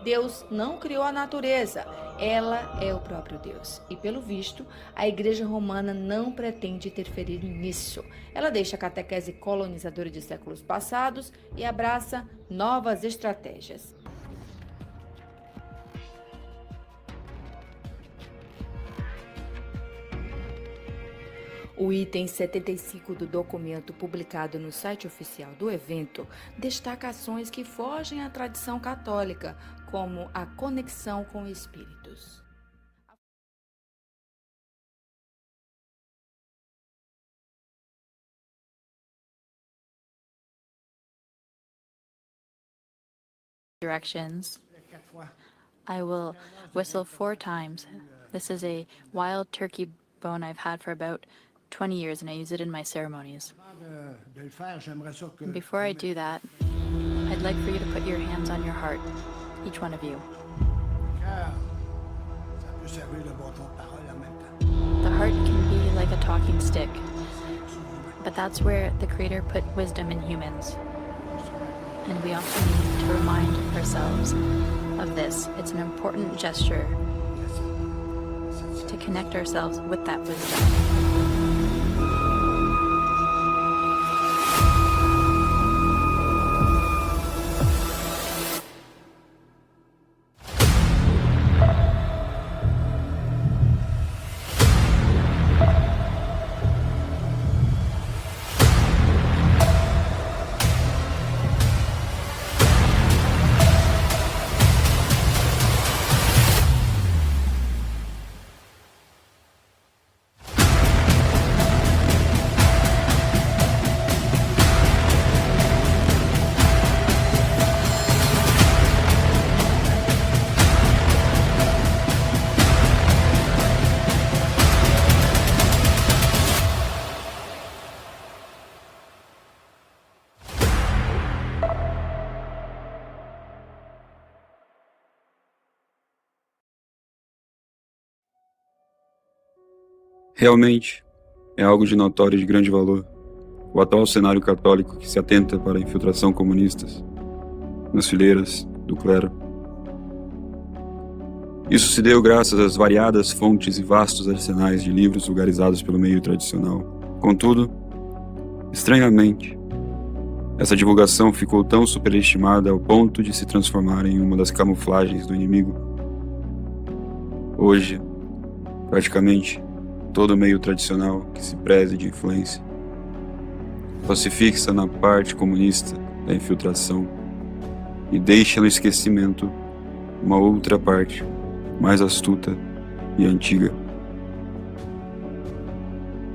Deus não criou a natureza, ela é o próprio Deus. E pelo visto, a Igreja Romana não pretende interferir nisso. Ela deixa a catequese colonizadora de séculos passados e abraça novas estratégias. O item 75 do documento publicado no site oficial do evento destaca ações que fogem à tradição católica, como a conexão com espíritos. Directions. I will whistle 4 times. This is a wild turkey bone I've had for about 20 years and I use it in my ceremonies. Before I do that, I'd like for you to put your hands on your heart, each one of you. The heart can be like a talking stick, but that's where the Creator put wisdom in humans. And we also need to remind ourselves of this. It's an important gesture to connect ourselves with that wisdom. Realmente, é algo de notório e de grande valor o atual cenário católico que se atenta para a infiltração comunistas nas fileiras do clero. Isso se deu graças às variadas fontes e vastos arsenais de livros vulgarizados pelo meio tradicional. Contudo, estranhamente, essa divulgação ficou tão superestimada ao ponto de se transformar em uma das camuflagens do inimigo. Hoje, praticamente, todo o meio tradicional que se preze de influência só se fixa na parte comunista da infiltração e deixa no esquecimento uma outra parte mais astuta e antiga.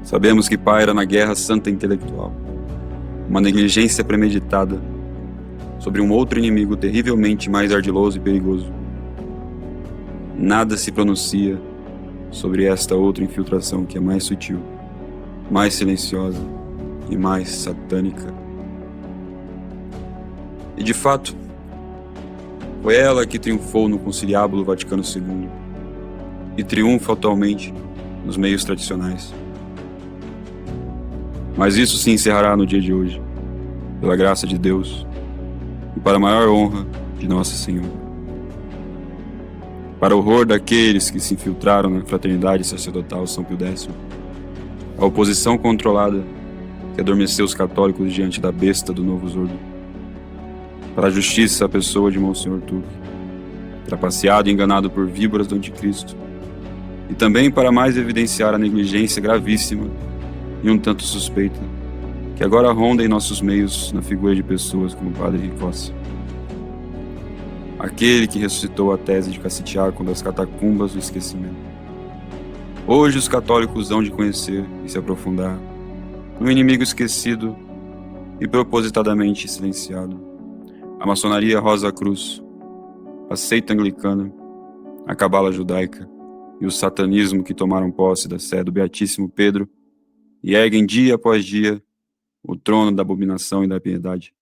Sabemos que paira na guerra santa intelectual uma negligência premeditada sobre um outro inimigo terrivelmente mais ardiloso e perigoso. Nada se pronuncia sobre esta outra infiltração que é mais sutil, mais silenciosa e mais satânica. E de fato, foi ela que triunfou no Conciliábulo Vaticano II e triunfa atualmente nos meios tradicionais. Mas isso se encerrará no dia de hoje, pela graça de Deus e para a maior honra de Nossa Senhora. Para o horror daqueles que se infiltraram na fraternidade sacerdotal São Pio X, a oposição controlada que adormeceu os católicos diante da besta do novo Zordo, para a justiça a pessoa de Monsenhor Tuque, trapaceado e enganado por víboras do anticristo, e também para mais evidenciar a negligência gravíssima e um tanto suspeita que agora ronda em nossos meios na figura de pessoas como o Padre Ricossi, aquele que ressuscitou a tese de Cassitiaco das catacumbas do esquecimento. Hoje os católicos hão de conhecer e se aprofundar no inimigo esquecido e propositadamente silenciado: a maçonaria Rosa Cruz, a seita anglicana, a cabala judaica e o satanismo que tomaram posse da sé do Beatíssimo Pedro e erguem dia após dia o trono da abominação e da piedade.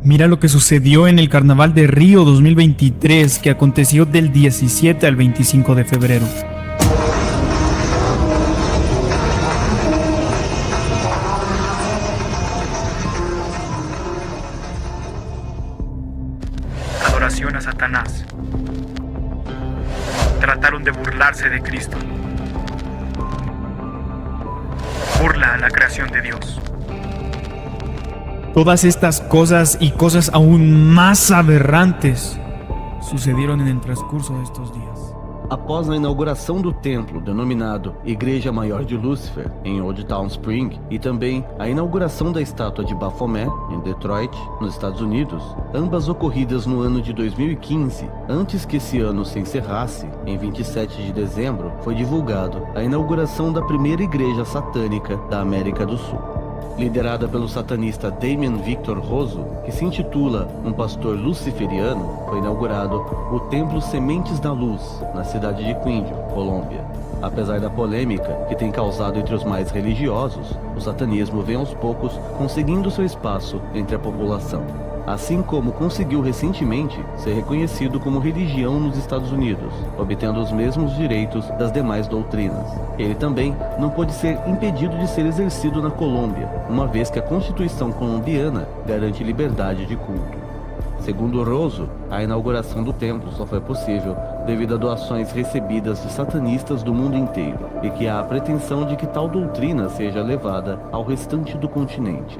Mira lo que sucedió en el Carnaval de Río 2023, que aconteció del 17 al 25 de febrero. Adoración a Satanás. Trataron de burlarse de Cristo. Burla a la creación de Dios. Todas estas cosas y cosas aún más aberrantes sucedieron en el transcurso de estos días. Após a inauguração do templo denominado Igreja Maior de Lúcifer, em Old Town Spring, e também a inauguração da estátua de Baphomet, em Detroit, nos Estados Unidos, ambas ocorridas no ano de 2015, antes que esse ano se encerrasse, em 27 de dezembro, foi divulgado a inauguração da primeira igreja satânica da América do Sul. Liderada pelo satanista Damien Victor Rosso, que se intitula um pastor luciferiano, foi inaugurado o Templo Sementes da Luz, na cidade de Quindío, Colômbia. Apesar da polêmica que tem causado entre os mais religiosos, o satanismo vem aos poucos conseguindo seu espaço entre a população. Assim como conseguiu recentemente ser reconhecido como religião nos Estados Unidos, obtendo os mesmos direitos das demais doutrinas. Ele também não pode ser impedido de ser exercido na Colômbia, uma vez que a Constituição colombiana garante liberdade de culto. Segundo Rosso, a inauguração do templo só foi possível devido a doações recebidas de satanistas do mundo inteiro, e que há a pretensão de que tal doutrina seja levada ao restante do continente.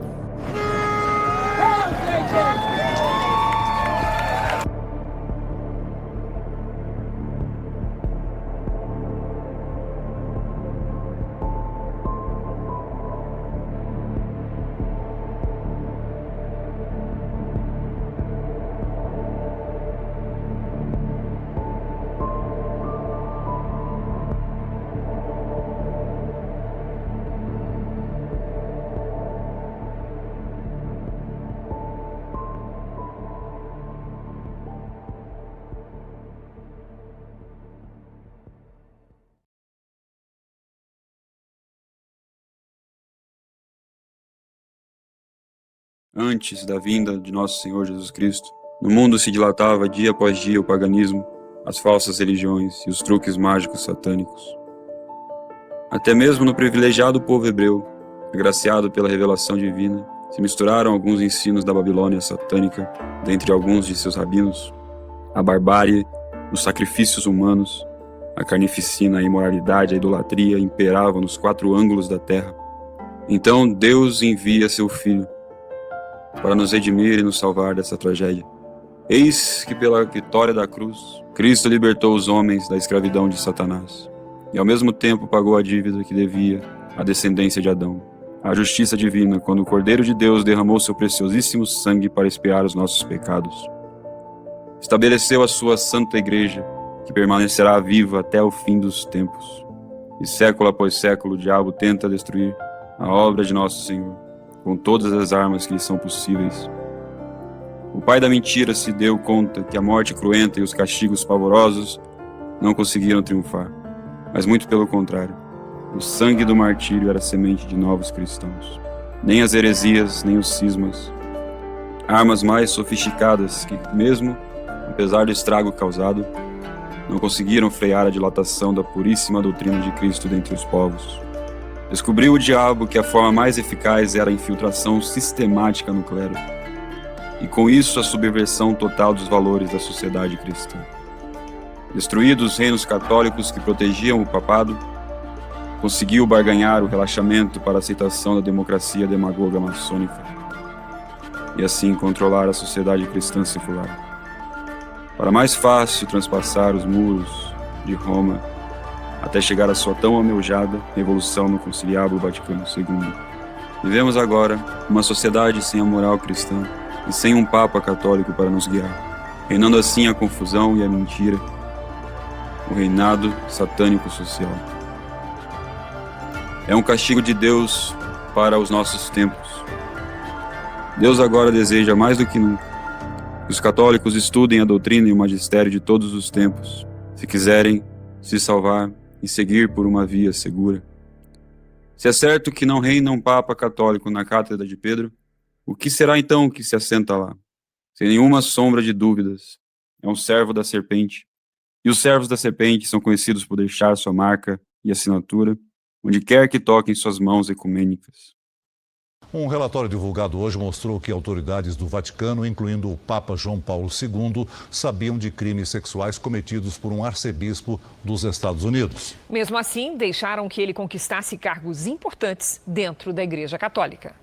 Antes da vinda de nosso Senhor Jesus Cristo, no mundo se dilatava dia após dia o paganismo, as falsas religiões e os truques mágicos satânicos. Até mesmo no privilegiado povo hebreu, agraciado pela revelação divina, se misturaram alguns ensinos da Babilônia satânica, dentre alguns de seus rabinos, a barbárie, os sacrifícios humanos, a carnificina, a imoralidade, a idolatria imperavam nos quatro ângulos da terra. Então Deus envia seu Filho para nos redimir e nos salvar dessa tragédia. Eis que pela vitória da cruz, Cristo libertou os homens da escravidão de Satanás e ao mesmo tempo pagou a dívida que devia à descendência de Adão. A justiça divina, quando o Cordeiro de Deus derramou seu preciosíssimo sangue para expiar os nossos pecados. Estabeleceu a sua santa igreja, que permanecerá viva até o fim dos tempos. E século após século o diabo tenta destruir a obra de nosso Senhor, com todas as armas que lhe são possíveis. O pai da mentira se deu conta que a morte cruenta e os castigos pavorosos não conseguiram triunfar, mas muito pelo contrário. O sangue do martírio era semente de novos cristãos. Nem as heresias, nem os cismas, armas mais sofisticadas que, mesmo apesar do estrago causado, não conseguiram frear a dilatação da puríssima doutrina de Cristo dentre os povos. Descobriu o diabo que a forma mais eficaz era a infiltração sistemática no clero, e com isso a subversão total dos valores da sociedade cristã. Destruídos os reinos católicos que protegiam o papado, conseguiu barganhar o relaxamento para a aceitação da democracia demagoga maçônica, e assim controlar a sociedade cristã secular. Para mais fácil transpassar os muros de Roma, até chegar à sua tão almejada revolução no Conciliábulo Vaticano II. Vivemos agora uma sociedade sem a moral cristã e sem um Papa católico para nos guiar, reinando assim a confusão e a mentira, o reinado satânico social. É um castigo de Deus para os nossos tempos. Deus agora deseja mais do que nunca que os católicos estudem a doutrina e o magistério de todos os tempos, se quiserem se salvar e seguir por uma via segura. Se é certo que não reina um Papa católico na cátedra de Pedro, o que será então que se assenta lá? sem nenhuma sombra de dúvidas, é um servo da serpente. E os servos da serpente são conhecidos por deixar sua marca e assinatura, onde quer que toquem suas mãos ecumênicas. Um relatório divulgado hoje mostrou que autoridades do Vaticano, incluindo o Papa João Paulo II, sabiam de crimes sexuais cometidos por um arcebispo dos Estados Unidos. Mesmo assim, deixaram que ele conquistasse cargos importantes dentro da Igreja Católica.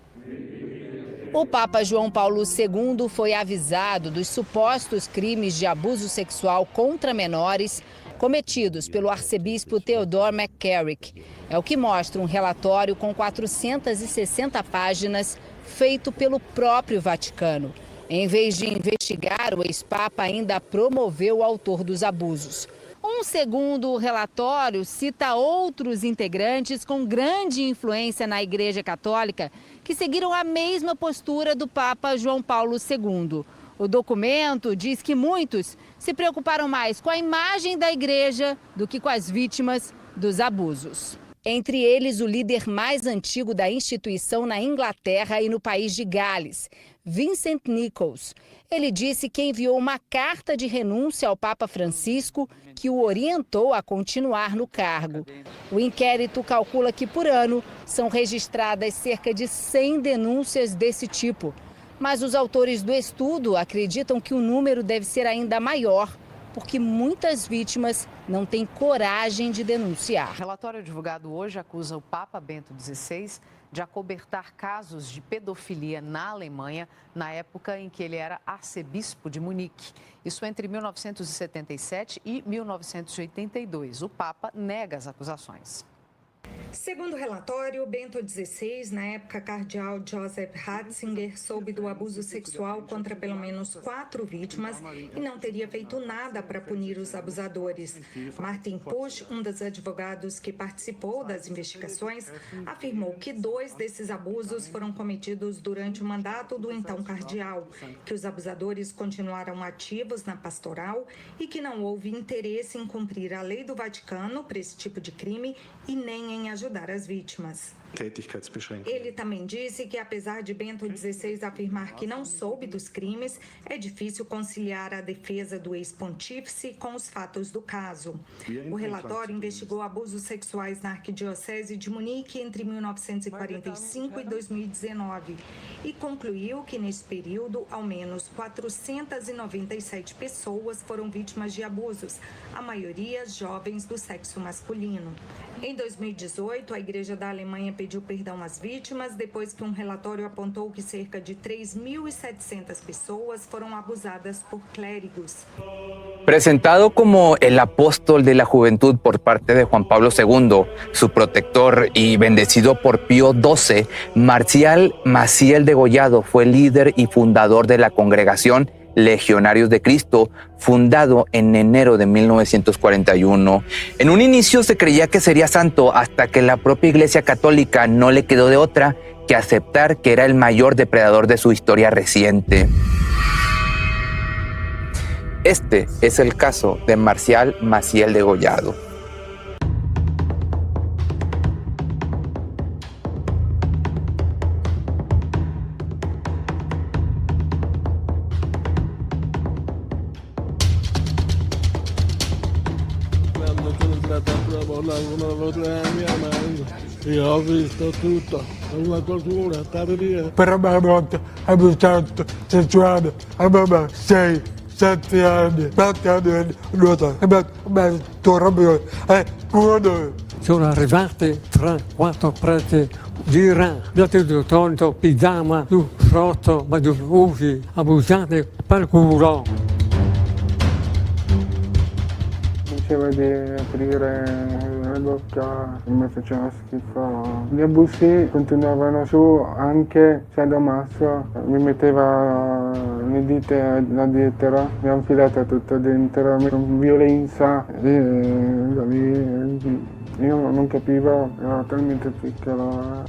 O Papa João Paulo II foi avisado dos supostos crimes de abuso sexual contra menores cometidos pelo arcebispo Theodore McCarrick. É o que mostra um relatório com 460 páginas feito pelo próprio Vaticano. Em vez de investigar, o ex-papa ainda promoveu o autor dos abusos. Um segundo relatório cita outros integrantes com grande influência na Igreja Católica que seguiram a mesma postura do Papa João Paulo II. O documento diz que muitos se preocuparam mais com a imagem da igreja do que com as vítimas dos abusos. Entre eles, o líder mais antigo da instituição na Inglaterra e no país de Gales, Vincent Nichols. Ele disse que enviou uma carta de renúncia ao Papa Francisco que o orientou a continuar no cargo. O inquérito calcula que por ano são registradas cerca de 100 denúncias desse tipo. Mas os autores do estudo acreditam que o número deve ser ainda maior, porque muitas vítimas não têm coragem de denunciar. O relatório divulgado hoje acusa o Papa Bento XVI de acobertar casos de pedofilia na Alemanha na época em que ele era arcebispo de Munique. Isso entre 1977 e 1982. O Papa nega as acusações. Segundo o relatório, Bento XVI, na época cardeal Joseph Ratzinger, soube do abuso sexual contra pelo menos 4 vítimas e não teria feito nada para punir os abusadores. Martin Pusch, um dos advogados que participou das investigações, afirmou que 2 desses abusos foram cometidos durante o mandato do então cardeal, que os abusadores continuaram ativos na pastoral e que não houve interesse em cumprir a lei do Vaticano para esse tipo de crime e nem em ajudar as vítimas. Ele também disse que, apesar de Bento XVI afirmar que não soube dos crimes, é difícil conciliar a defesa do ex-pontífice com os fatos do caso. O relatório investigou abusos sexuais na Arquidiocese de Munique entre 1945 e 2019 e concluiu que, nesse período, ao menos 497 pessoas foram vítimas de abusos, a maioria jovens do sexo masculino. Em 2018, a Igreja da Alemanha pediu perdão às vítimas depois que um relatório apontou que cerca de 3.700 pessoas foram abusadas por clérigos. Presentado como el apóstol de la juventud por parte de Juan Pablo II, su protector y bendecido por Pío XII, Marcial Maciel Degollado fue líder y fundador de la congregación Legionarios de Cristo, fundado en enero de 1941. En un inicio se creía que sería santo hasta que la propia Iglesia Católica no le quedó de otra que aceptar que era el mayor depredador de su historia reciente. Este es el caso de Marcial Maciel Degollado. E ho visto tutto, una cosura terribile. Per me è abusato sessuale, a me 6, 7 anni, 7 anni, me torno Sono arrivati 3-4 preti di Iran, abbiate tolto pigiama, tu sotto, ma tu usi, abusate per culo. Diceva di aprire la bocca, mi faceva schifo. Gli abusi continuavano su anche se da masso, mi metteva le dita addietro, mi ha infilata tutto dentro, violenza. Io non capivo, ero talmente piccolo.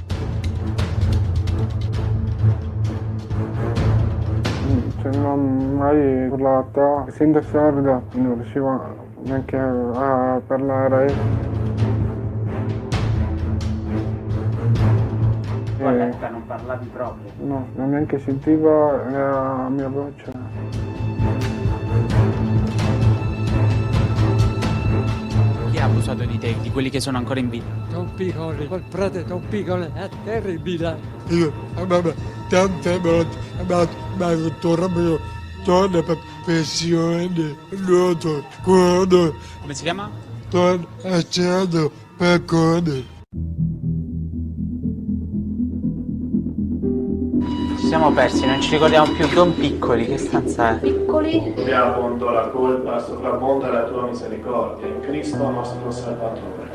Cioè, non ho mai urlato, essendo sordo non riuscivo neanche a parlare. parlavi proprio? No, non neanche sentiva la mia voce. Chi ha abusato di te, di quelli che sono ancora in vita? Sono piccoli, quel prete sono piccoli, è terribile. Io tante volte mi ha ritornato torna per pensione, nuoto, quando Come si chiama? torna a cielo per code. Ci siamo persi, non ci ricordiamo più. Don Piccoli, che stanza è? Piccoli. Abbiamo la colpa sovrabbonda la tua misericordia in Cristo nostro Salvatore.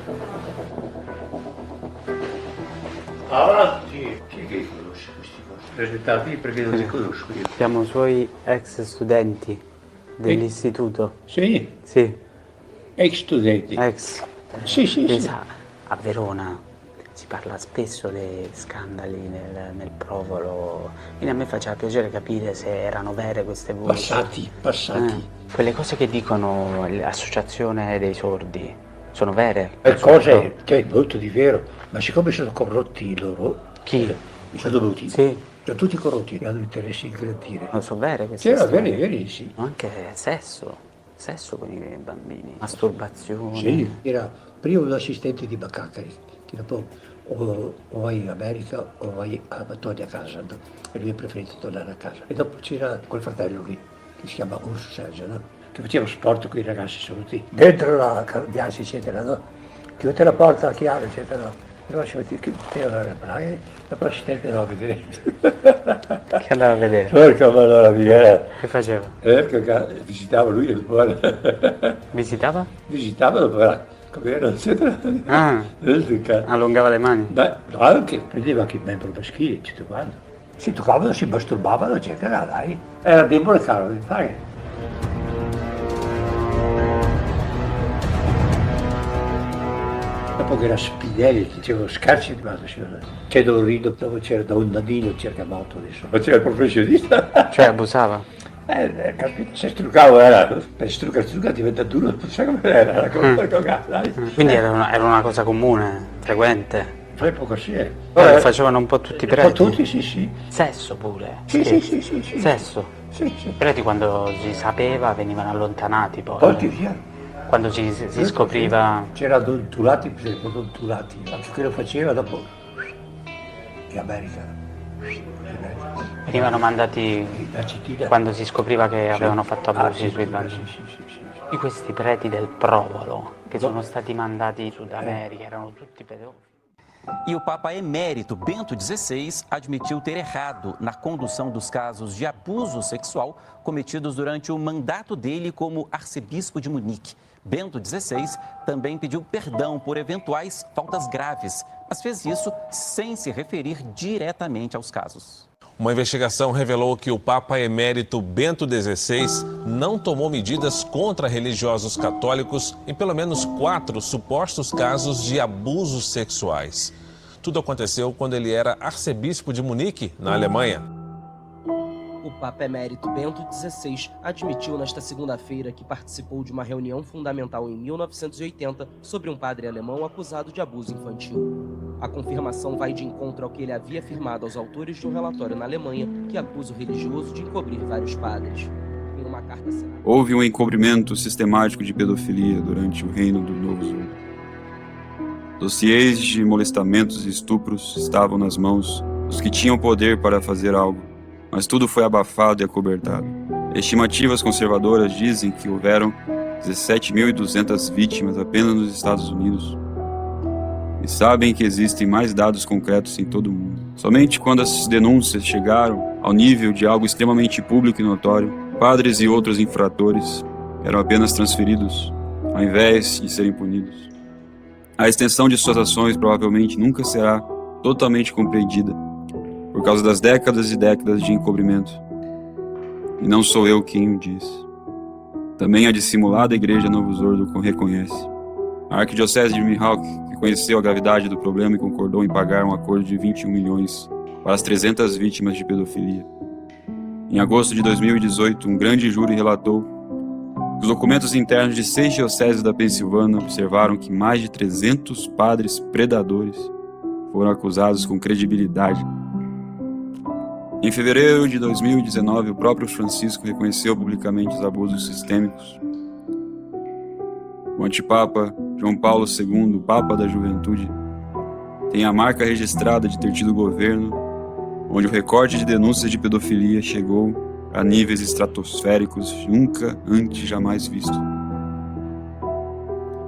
Avanti! Chi che conosce questi risultati? Perché non li conosco io. Siamo suoi ex studenti dell'istituto. Sì? Sì. Ex studenti? Ex. Sì, sì, sì. Sa, a Verona si parla spesso dei scandali nel Provolo, quindi a me faceva piacere capire se erano vere queste voci. Passati. Quelle cose che dicono l'associazione dei sordi sono vere? Cose che è molto di vero, ma siccome sono corrotti loro... Chi? Mi sono dovuti. Sì. Sono tutti corrotti, hanno interesse in ingrandire. Non sono vere queste Sì, storie? veri, sì. Anche sesso con i bambini, masturbazione. Sì, era prima un assistente di Baccacari, che dopo o vai in America o vai a torni a casa, no? E lui ha preferito tornare a casa. E dopo c'era quel fratello lì, che si chiama Urso Sergio, no? Che faceva sport con i ragazzi saluti. Dentro la cambiarsi, eccetera, no? Chiudete la porta, chiave, eccetera, no? E poi ci metti e dopo l'assistente andava a vedere. Che andava a vedere? Porca madonna mia! Che faceva? Visitava lui e dopo Visitava? Visitava dopo com'era, eccetera. Ah, allungava le mani? Beh, anche, prendeva anche il membro maschile, tutto quanto. Si toccavano, si masturbavano, eccetera, dai. Era debole, caro, devi fare. Dopo che era Spinelli, dicevano scarsi di mano, c'è da un rido, dopo c'era da un nanino, cerca moto adesso. Ma c'era il professionista. Cioè abusava? Capito, se struccavo era, per strucca diventa duro, non so come era, dai. Quindi era una cosa comune, frequente? Fai poco sì. Lo facevano un po' tutti i preti? Un po' tutti, sì. Sesso pure? Sì. Sesso? Sì. I preti quando si sapeva venivano allontanati poi? Porti via. Quando si scopriva... C'era Don Tulati, per esempio, Don Tulati, anche quello faceva dopo in America. Venivano mandati quando si scopriva che avevano fatto abusi sui bambini. Di questi preti del Provolo che sono stati mandati in Sud America, erano tutti pedofili. E o Papa Emérito Bento XVI admitiu ter errado na condução dos casos de abuso sexual cometidos durante o mandato dele como arcebispo de Munique. Bento XVI também pediu perdão por eventuais faltas graves, mas fez isso sem se referir diretamente aos casos. Uma investigação revelou que o Papa Emérito Bento XVI não tomou medidas contra religiosos católicos em pelo menos 4 supostos casos de abusos sexuais. Tudo aconteceu quando ele era arcebispo de Munique, na Alemanha. O Papa Emérito Bento XVI admitiu nesta segunda-feira que participou de uma reunião fundamental em 1980 sobre um padre alemão acusado de abuso infantil. A confirmação vai de encontro ao que ele havia afirmado aos autores de um relatório na Alemanha que acusa o religioso de encobrir vários padres. Em uma carta assinada... Houve um encobrimento sistemático de pedofilia durante o reino do Novo Zorro. Dossiês de molestamentos e estupros estavam nas mãos dos que tinham poder para fazer algo, mas tudo foi abafado e acobertado. Estimativas conservadoras dizem que houveram 17.200 vítimas apenas nos Estados Unidos. E sabem que existem mais dados concretos em todo o mundo. Somente quando as denúncias chegaram ao nível de algo extremamente público e notório, padres e outros infratores eram apenas transferidos, ao invés de serem punidos. A extensão de suas ações provavelmente nunca será totalmente compreendida, por causa das décadas e décadas de encobrimento. E não sou eu quem o diz. Também a dissimulada Igreja Novo Zorro reconhece. A Arquidiocese de Mihawk, que conheceu a gravidade do problema e concordou em pagar um acordo de 21 milhões para as 300 vítimas de pedofilia. Em agosto de 2018, um grande júri relatou que os documentos internos de 6 dioceses da Pensilvânia observaram que mais de 300 padres predadores foram acusados com credibilidade Em fevereiro de 2019, o próprio Francisco reconheceu publicamente os abusos sistêmicos. O antipapa João Paulo II, Papa da Juventude, tem a marca registrada de ter tido governo onde o recorde de denúncias de pedofilia chegou a níveis estratosféricos nunca antes jamais vistos.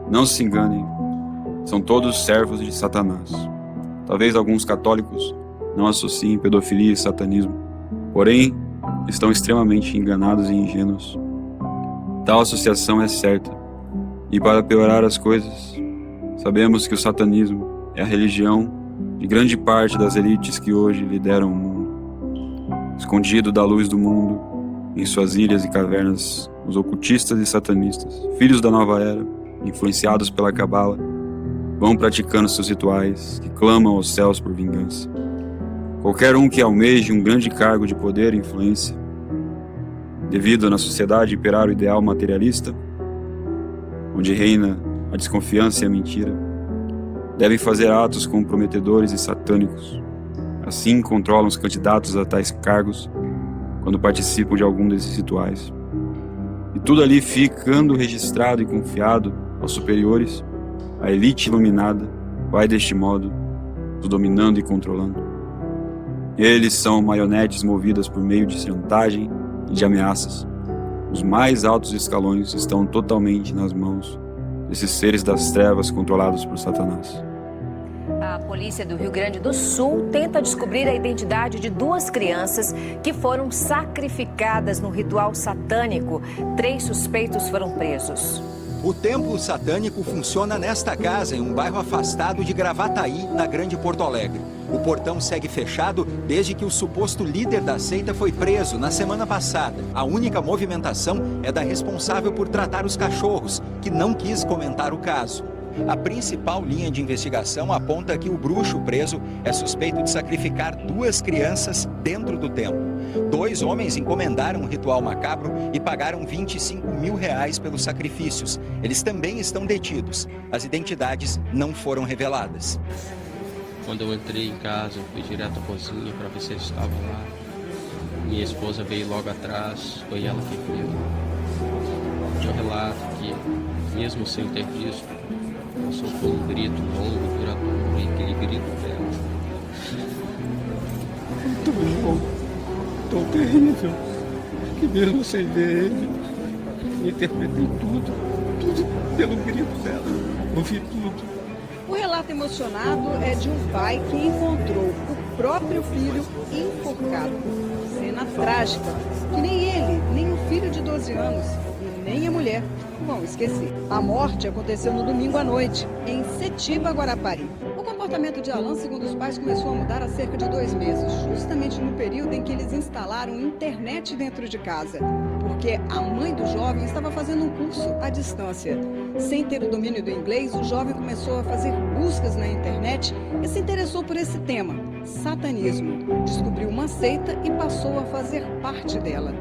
Não se enganem, são todos servos de Satanás. Talvez alguns católicos não associem pedofilia e satanismo, porém, estão extremamente enganados e ingênuos. Tal associação é certa, e para piorar as coisas, sabemos que o satanismo é a religião de grande parte das elites que hoje lideram o mundo. Escondido da luz do mundo, em suas ilhas e cavernas, os ocultistas e satanistas, filhos da nova era, influenciados pela cabala, vão praticando seus rituais que clamam aos céus por vingança. Qualquer um que almeje um grande cargo de poder e influência, devido na sociedade imperar o ideal materialista, onde reina a desconfiança e a mentira, deve fazer atos comprometedores e satânicos. Assim controlam os candidatos a tais cargos quando participam de algum desses rituais. E tudo ali ficando registrado e confiado aos superiores, a elite iluminada vai deste modo, os dominando e controlando. Eles são marionetes movidas por meio de chantagem e de ameaças. Os mais altos escalões estão totalmente nas mãos desses seres das trevas controlados por Satanás. A polícia do Rio Grande do Sul tenta descobrir a identidade de 2 crianças que foram sacrificadas no ritual satânico. 3 suspeitos foram presos. O templo satânico funciona nesta casa, em um bairro afastado de Gravataí, na Grande Porto Alegre. O portão segue fechado desde que o suposto líder da seita foi preso na semana passada. A única movimentação é da responsável por tratar os cachorros, que não quis comentar o caso. A principal linha de investigação aponta que o bruxo preso é suspeito de sacrificar 2 crianças dentro do templo. 2 homens encomendaram um ritual macabro e pagaram R$25 mil pelos sacrifícios. Eles também estão detidos. As identidades não foram reveladas. Quando eu entrei em casa, eu fui direto à cozinha para ver se eles estavam lá. Minha esposa veio logo atrás, foi ela que viu. Eu relato que, mesmo sem ter visto, ela soltou um grito longo, duradouro, e aquele grito dela. Tão bom, tão terrível, que mesmo sem ver ele, interpretei tudo pelo grito dela. Ouvi tudo. O relato emocionado é de um pai que encontrou o próprio filho enforcado. Cena trágica, que nem ele, nem o filho de 12 anos e nem a mulher vão esquecer. A morte aconteceu no domingo à noite, em Setiba, Guarapari. O comportamento de Alan, segundo os pais, começou a mudar há cerca de 2 meses, justamente no período em que eles instalaram internet dentro de casa, porque a mãe do jovem estava fazendo um curso à distância. Sem ter o domínio do inglês, o jovem começou a fazer buscas na internet e se interessou por esse tema, satanismo. Descobriu uma seita e passou a fazer parte dela.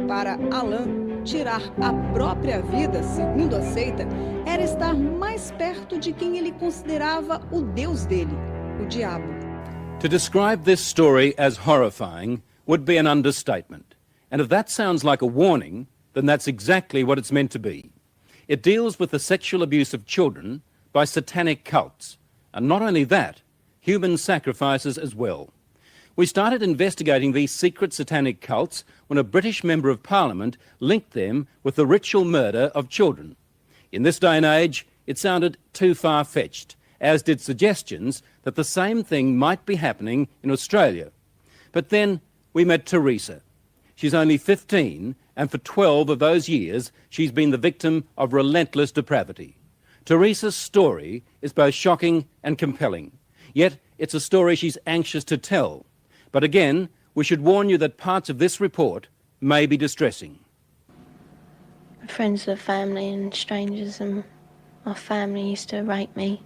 Para Alan, tirar a própria vida, segundo a seita, era estar mais perto de quem ele considerava o Deus dele, o diabo. To describe this story as horrifying would be an understatement. And if that sounds like a warning, then that's exactly what it's meant to be. It deals with the sexual abuse of children by satanic cults. And not only that, human sacrifices as well. We started investigating these secret satanic cults when a British Member of Parliament linked them with the ritual murder of children. In this day and age, it sounded too far-fetched, as did suggestions that the same thing might be happening in Australia. But then we met Teresa. She's only 15, and for 12 of those years, she's been the victim of relentless depravity. Teresa's story is both shocking and compelling, yet it's a story she's anxious to tell. But again, we should warn you that parts of this report may be distressing. Friends of family and strangers and my family used to rape me.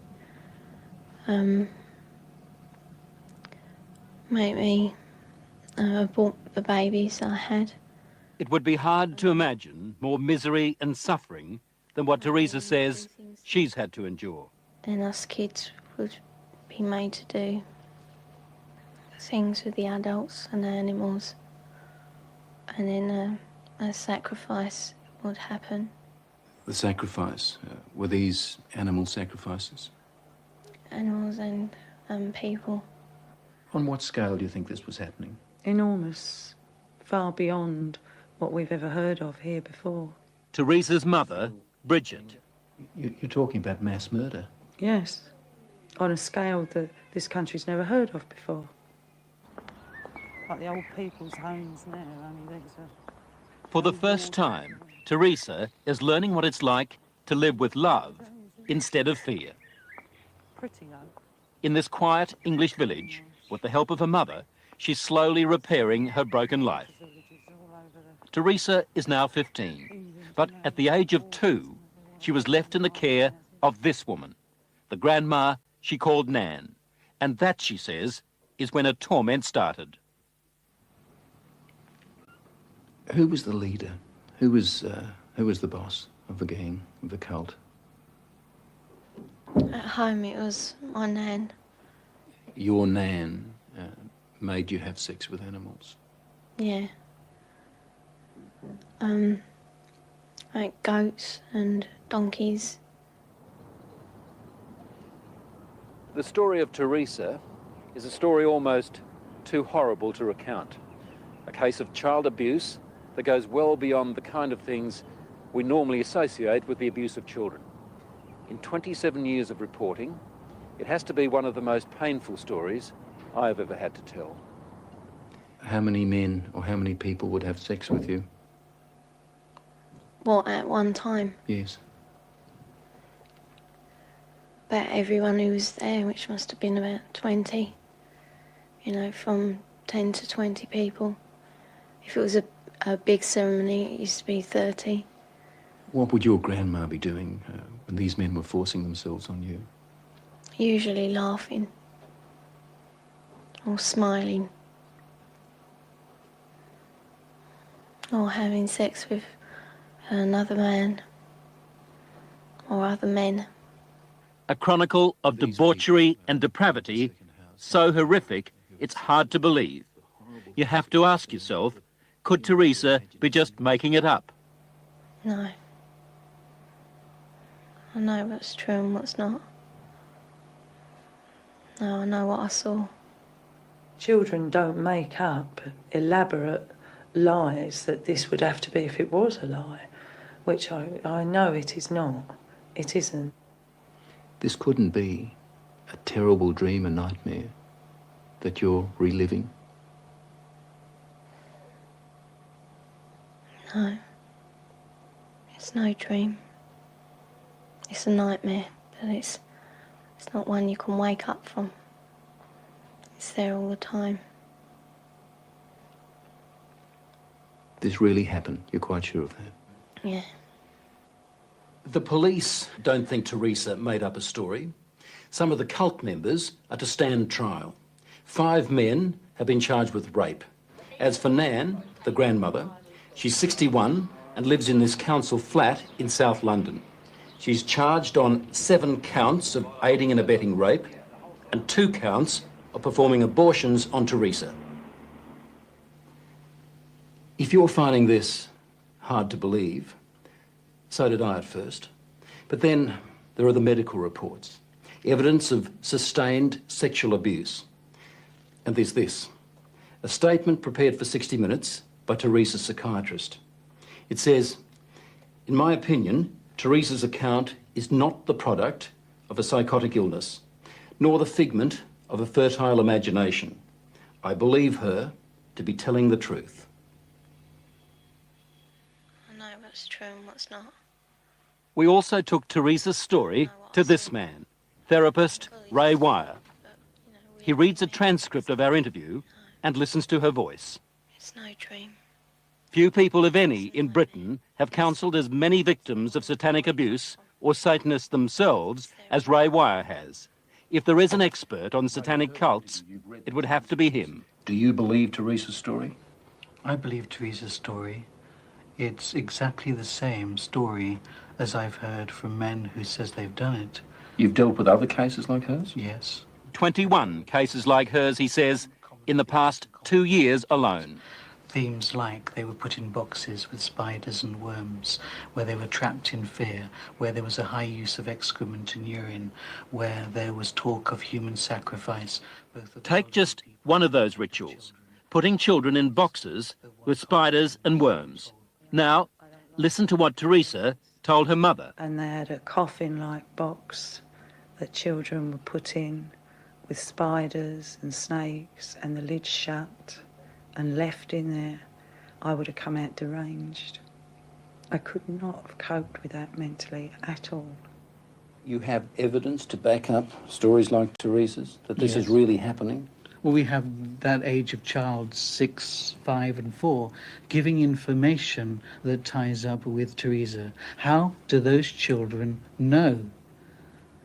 Make me abort the babies I had. It would be hard to imagine more misery and suffering than what Teresa says she's had to endure. And us kids would be made to do. things with the adults and the animals, and then a sacrifice would happen. The sacrifice, were these animal sacrifices? Animals and people. On what scale do you think this was happening? Enormous, far beyond what we've ever heard of here before. Teresa's mother, Bridget. You're talking about mass murder? Yes, on a scale that this country's never heard of before. Like the old people's homes now, only these are... For the first time, Teresa is learning what it's like to live with love instead of fear. Pretty though. In this quiet English village, with the help of her mother, she's slowly repairing her broken life. Teresa is now 15, but at the age of 2, she was left in the care of this woman, the grandma she called Nan. And that, she says, is when her torment started. Who was the leader? Who was the boss of the gang, of the cult? At home it was my nan. Your Nan made you have sex with animals? Yeah. Like goats and donkeys. The story of Teresa is a story almost too horrible to recount. A case of child abuse that goes well beyond the kind of things we normally associate with the abuse of children. In 27 years of reporting, it has to be one of the most painful stories I have ever had to tell. How many men or how many people would have sex with you? What, at one time? Yes. About everyone who was there, which must have been about 20. You know, from 10 to 20 people. If it was a big ceremony, it used to be 30. What would your grandma be doing when these men were forcing themselves on you? Usually laughing. Or smiling. Or having sex with another man. Or other men. A chronicle of debauchery and depravity so horrific it's hard to believe. You have to ask yourself, could Teresa be just making it up? No. I know what's true and what's not. No, I know what I saw. Children don't make up elaborate lies that this would have to be if it was a lie, which I know it is not. It isn't. This couldn't be a terrible dream, a nightmare that you're reliving. No. It's no dream. It's a nightmare, but it's not one you can wake up from. It's there all the time. This really happened, you're quite sure of that? Yeah. The police don't think Teresa made up a story. Some of the cult members are to stand trial. 5 men have been charged with rape. As for Nan, the grandmother, she's 61 and lives in this council flat in South London. She's charged on 7 counts of aiding and abetting rape and 2 counts of performing abortions on Teresa. If you're finding this hard to believe, so did I at first. But then there are the medical reports, evidence of sustained sexual abuse. And there's this, a statement prepared for 60 Minutes by Teresa's psychiatrist. It says, in my opinion, Teresa's account is not the product of a psychotic illness, nor the figment of a fertile imagination. I believe her to be telling the truth. I know what's true and what's not. We also took Teresa's story to this man, therapist Ray Wire. He reads a transcript of our interview and listens to her voice. It's no dream. Few people, if any, in Britain have counselled as many victims of satanic abuse or Satanists themselves as Ray Wire has. If there is an expert on satanic cults, it would have to be him. Do you believe Teresa's story? I believe Teresa's story. It's exactly the same story as I've heard from men who says they've done it. You've dealt with other cases like hers? Yes. 21 cases like hers, he says, in the past 2 years alone. Themes like they were put in boxes with spiders and worms, where they were trapped in fear, where there was a high use of excrement and urine, where there was talk of human sacrifice. Take just one of those rituals, putting children in boxes with spiders and worms. Now, listen to what Teresa told her mother. And they had a coffin-like box that children were put in with spiders and snakes and the lid shut and left in there. I would have come out deranged. I could not have coped with that mentally at all. You have evidence to back up stories like Teresa's, that this is really happening? Well, we have that age of child, 6, 5 and 4, giving information that ties up with Teresa. How do those children know?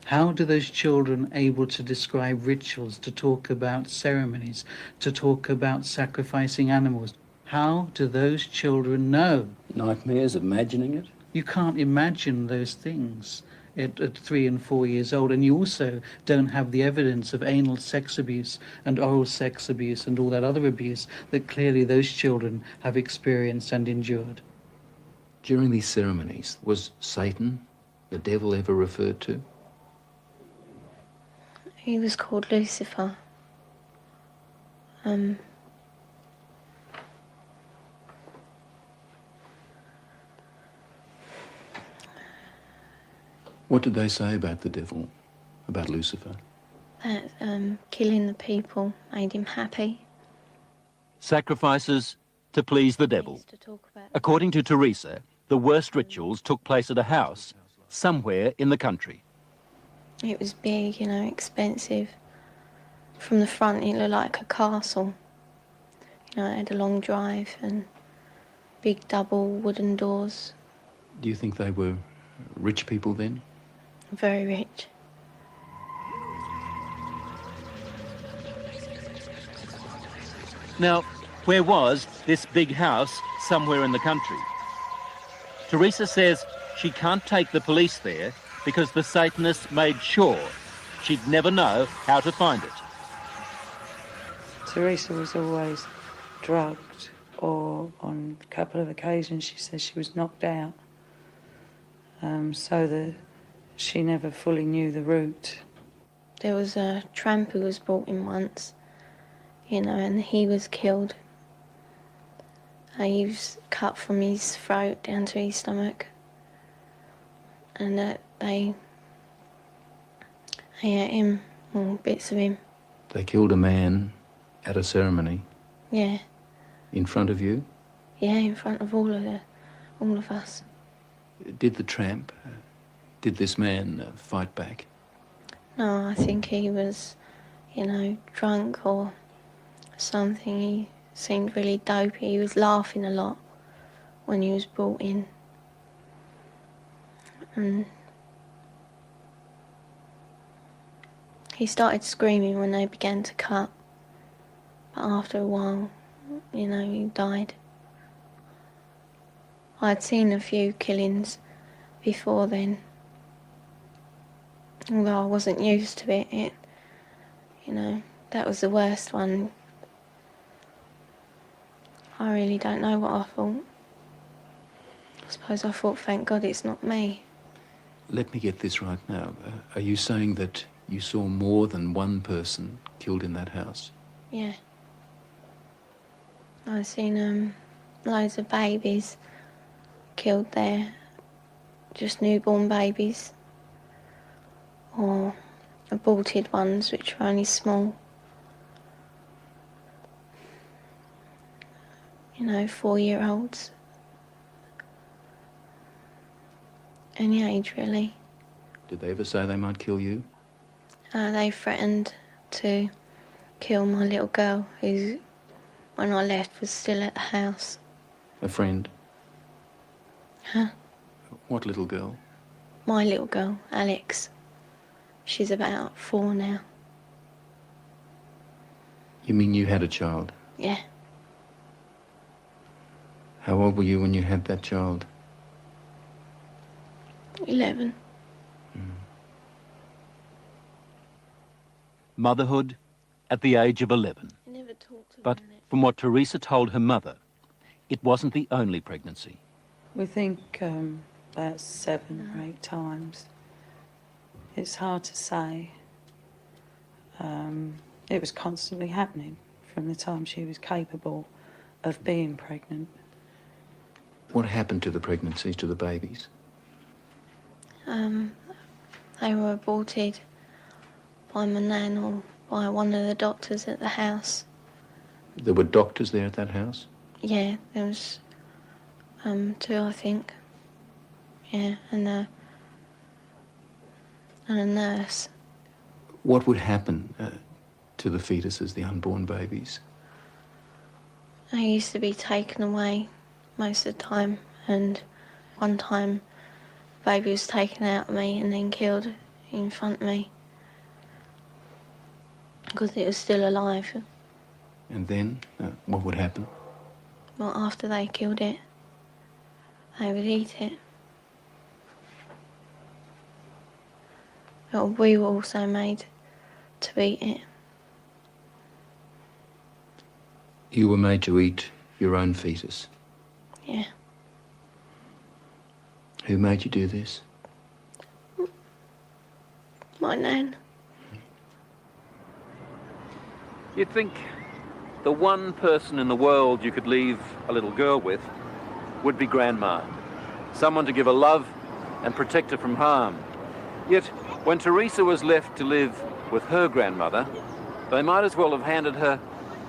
How do those children able to describe rituals, to talk about ceremonies, to talk about sacrificing animals? How do those children know? Nightmares, imagining it? You can't imagine those things at 3 and 4 years old, and you also don't have the evidence of anal sex abuse and oral sex abuse and all that other abuse that clearly those children have experienced and endured. During these ceremonies, was Satan, the devil, ever referred to? He was called Lucifer. What did they say about the devil, about Lucifer? That killing the people made him happy. Sacrifices to please the devil. According to Teresa, the worst rituals took place at a house somewhere in the country. It was big, expensive. From the front, it looked like a castle. It had a long drive and big double wooden doors. Do you think they were rich people then? Very rich. Now, where was this big house somewhere in the country? Teresa says she can't take the police there because the Satanists made sure she'd never know how to find it. Teresa was always drugged, or on a couple of occasions she says she was knocked out, so that she never fully knew the route. There was a tramp who was brought in once, and he was killed. He was cut from his throat down to his stomach, and they ate him, or bits of him. They killed a man at a ceremony? Yeah. In front of you? Yeah, in front of all of us. Did the tramp, did this man fight back? No, I think he was, drunk or something. He seemed really dopey. He was laughing a lot when he was brought in. And he started screaming when they began to cut. But after a while, he died. I'd seen a few killings before then. Although I wasn't used to it, that was the worst one. I really don't know what I thought. I suppose I thought, thank God it's not me. Let me get this right now. Are you saying that you saw more than one person killed in that house? Yeah. I've seen loads of babies killed there, just newborn babies, or aborted ones which were only small. 4-year-olds. Any age, really. Did they ever say they might kill you? They threatened to kill my little girl, who, when I left, was still at the house. A friend? Huh? What little girl? My little girl, Alex. She's about 4 now. You mean you had a child? Yeah. How old were you when you had that child? 11. Motherhood at the age of 11. I never But from what Teresa told her mother, it wasn't the only pregnancy. We think about 7 or 8 times. It's hard to say. It was constantly happening from the time she was capable of being pregnant. What happened to the pregnancies, to the babies? They were aborted by my nan or by one of the doctors at the house. There were doctors there at that house? Yeah, there was 2, I think. Yeah, and a nurse. What would happen to the fetuses, the unborn babies? They used to be taken away most of the time, and one time the baby was taken out of me and then killed in front of me because it was still alive. And then, what would happen? Well, after they killed it, they would eat it. But we were also made to eat it. You were made to eat your own fetus? Yeah. Who made you do this? My nan. You'd think the one person in the world you could leave a little girl with would be Grandma. Someone to give her love and protect her from harm. Yet, when Teresa was left to live with her grandmother, they might as well have handed her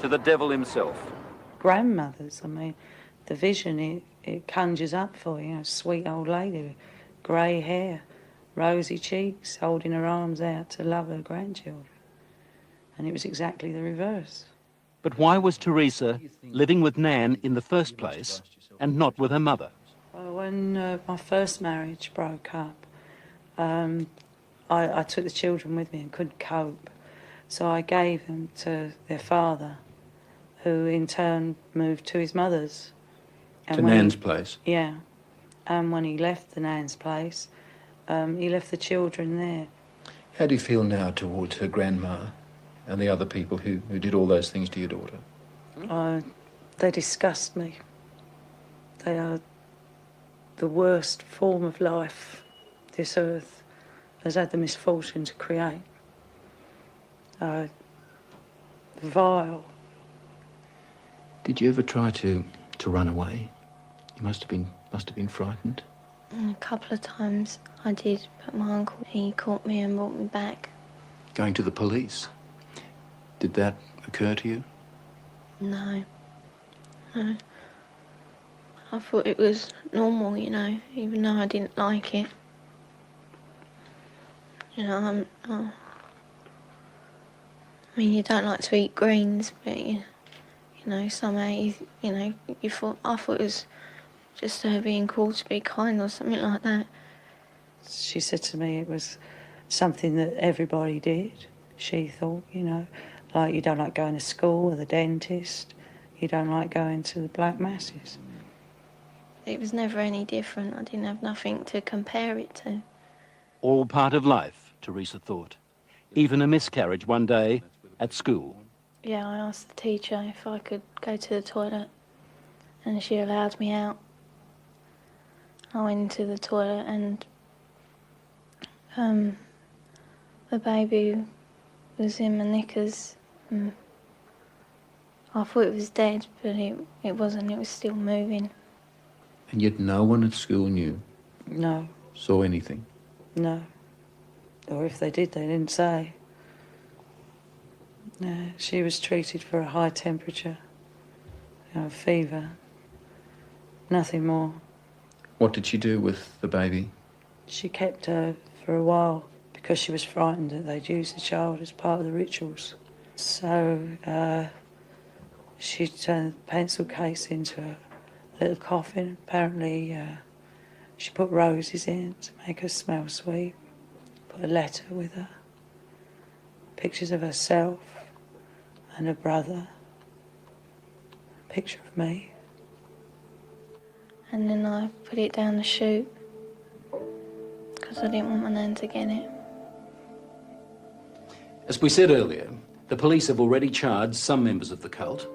to the devil himself. Grandmothers, I mean, the vision it conjures up for you, a sweet old lady with grey hair, rosy cheeks, holding her arms out to love her grandchildren. And it was exactly the reverse. But why was Teresa living with Nan in the first place and not with her mother? Well, when my first marriage broke up, I took the children with me and couldn't cope. So I gave them to their father, who in turn moved to his mother's. And to Nan's place? Yeah. And when he left the Nan's place, he left the children there. How do you feel now towards her grandma and the other people who did all those things to your daughter? They disgust me. They are the worst form of life this earth has had the misfortune to create. Vile. Did you ever try to run away? You must have been frightened. A couple of times I did, but my uncle, he caught me and brought me back. Going to the police? Did that occur to you? No. No. I thought it was normal, you know, even though I didn't like it. You know, I mean, you don't like to eat greens, but you know, somehow, I thought it was just her being called to be kind or something like that. She said to me it was something that everybody did, she thought, you know, like you don't like going to school or the dentist, you don't like going to the black masses. It was never any different. I didn't have nothing to compare it to. All part of life, Teresa thought. Even a miscarriage one day at school. Yeah, I asked the teacher if I could go to the toilet, and she allowed me out. I went into the toilet and the baby was in my knickers. I thought it was dead, but it wasn't. It was still moving. And yet no one at school knew? No. Saw anything? No. Or if they did, they didn't say. No, she was treated for a high temperature, fever, nothing more. What did she do with the baby? She kept her for a while because she was frightened that they'd use the child as part of the rituals. So she turned the pencil case into a little coffin. Apparently she put roses in to make her smell sweet, put a letter with her, pictures of herself and her brother, a picture of me. And then I put it down the chute because I didn't want my nan to get it. As we said earlier, The police have already charged some members of the cult,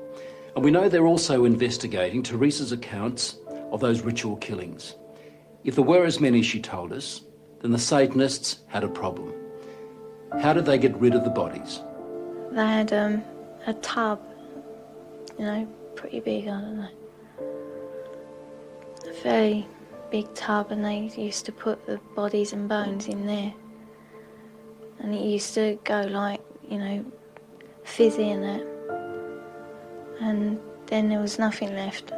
and we know they're also investigating Teresa's accounts of those ritual killings. If there were as many as she told us, then the Satanists had a problem. How did they get rid of the bodies? They had a tub, you know, pretty big, I don't know. A very big tub, and they used to put the bodies and bones in there. And it used to go like, you know, fizzy and that. And then there was nothing left.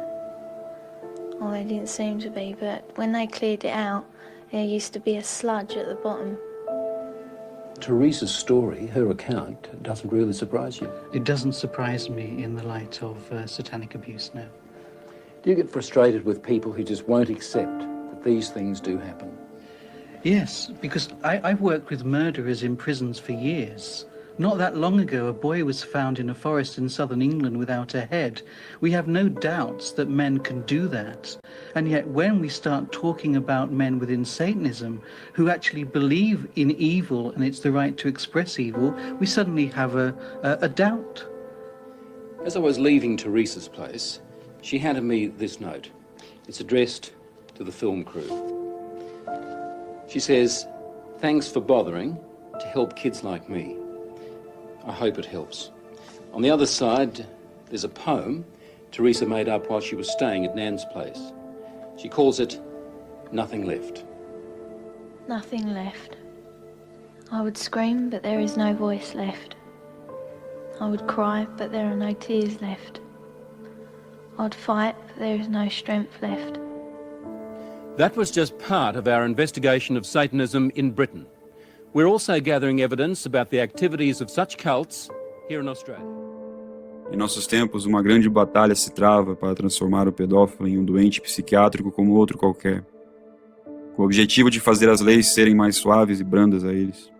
Well, there didn't seem to be, but when they cleared it out, there used to be a sludge at the bottom. Teresa's story, her account, doesn't really surprise you. It doesn't surprise me in the light of satanic abuse now. Do you get frustrated with people who just won't accept that these things do happen? Yes, because I've worked with murderers in prisons for years. Not that long ago, a boy was found in a forest in southern England without a head. We have no doubts that men can do that. And yet when we start talking about men within Satanism who actually believe in evil and it's the right to express evil, we suddenly have a doubt. As I was leaving Teresa's place, she handed me this note. It's addressed to the film crew. She says, "Thanks for bothering to help kids like me. I hope it helps." On the other side, there's a poem Teresa made up while she was staying at Nan's place. She calls it Nothing Left. Nothing left. I would scream, but there is no voice left. I would cry, but there are no tears left. I'd fight, but there is no strength left. That was just part of our investigation of Satanism in Britain. We're also gathering evidence about the activities of such cults here in Australia. Em nossos tempos, uma grande batalha se trava para transformar o pedófilo em um doente psiquiátrico como outro qualquer, com o objetivo de fazer as leis serem mais suaves e brandas a eles.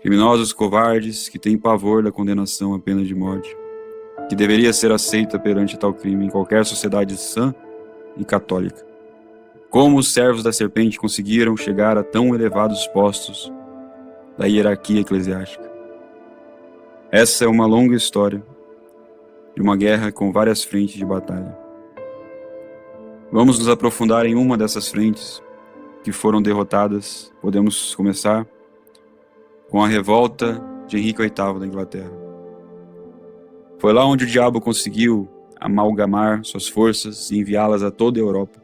Criminosos covardes que têm pavor da condenação à pena de morte, que deveria ser aceita perante tal crime em qualquer sociedade sã e católica. Como os servos da serpente conseguiram chegar a tão elevados postos da hierarquia eclesiástica? Essa é uma longa história de uma guerra com várias frentes de batalha. Vamos nos aprofundar em uma dessas frentes que foram derrotadas. Podemos começar com a revolta de Henrique VIII da Inglaterra. Foi lá onde o diabo conseguiu amalgamar suas forças e enviá-las a toda a Europa.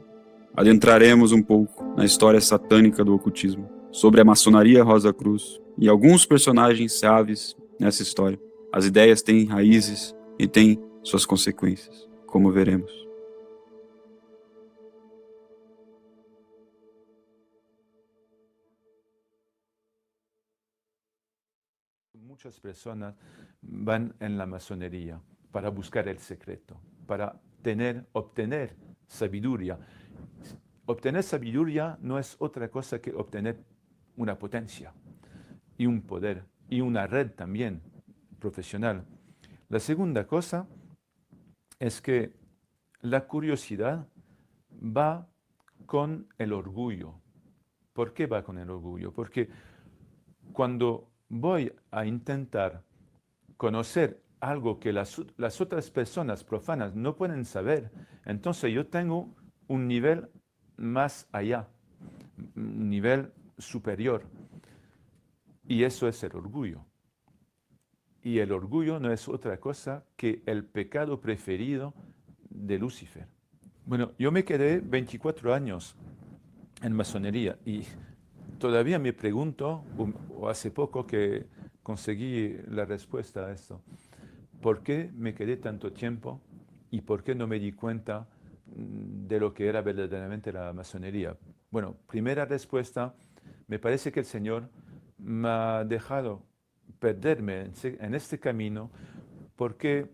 Adentraremos um pouco na história satânica do ocultismo, sobre a maçonaria Rosa Cruz e alguns personagens chaves nessa história. As ideias têm raízes e têm suas consequências, como veremos. Muchas personas van en la masonería para buscar el secreto, para obtener sabiduría. Obtener sabiduría no es otra cosa que obtener una potencia y un poder y una red también profesional. La segunda cosa es que la curiosidad va con el orgullo. ¿Por qué va con el orgullo? Porque cuando voy a intentar conocer algo que las otras personas profanas no pueden saber, entonces yo tengo un nivel más allá, un nivel superior. Y eso es el orgullo. Y el orgullo no es otra cosa que el pecado preferido de Lucifer. Bueno, yo me quedé 24 años en masonería y todavía me pregunto, o hace poco que conseguí la respuesta a esto, ¿por qué me quedé tanto tiempo y por qué no me di cuenta de lo que era verdaderamente la masonería? Bueno, primera respuesta, me parece que el Señor me ha dejado perderme en este camino porque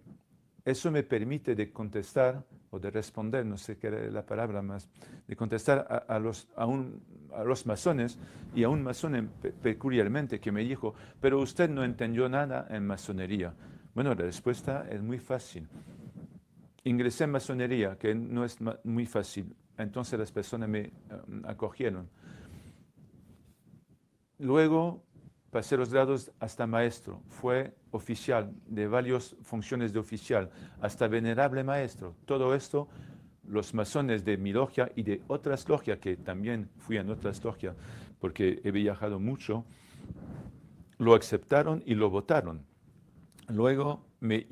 eso me permite de contestar o de responder, no sé qué era la palabra más, de contestar a los masones y a un masón peculiarmente que me dijo, pero usted no entendió nada en masonería. Bueno, la respuesta es muy fácil. Ingresé en masonería, que no es muy fácil, entonces las personas me acogieron. Luego pasé los grados hasta maestro, fue oficial, de varias funciones de oficial, hasta venerable maestro. Todo esto, los masones de mi logia y de otras logias, que también fui en otras logias, porque he viajado mucho, lo aceptaron y lo votaron. Luego me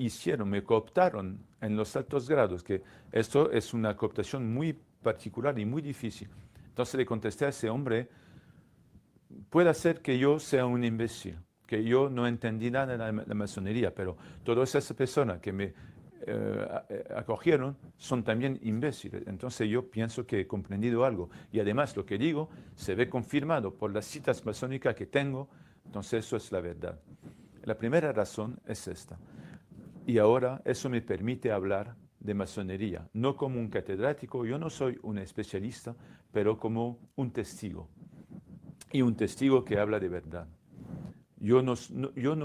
cooptaron en los altos grados, que esto es una cooptación muy particular y muy difícil. Entonces le contesté a ese hombre, puede ser que yo sea un imbécil, que yo no entendí nada de la masonería, pero todas esas personas que me acogieron son también imbéciles. Entonces yo pienso que he comprendido algo. Y además lo que digo se ve confirmado por las citas masónicas que tengo. Entonces eso es la verdad. La primera razón es esta. Y ahora eso me permite hablar de masonería, no como un catedrático, yo no soy un especialista, pero como un testigo. Y un testigo que habla de verdad. Yo no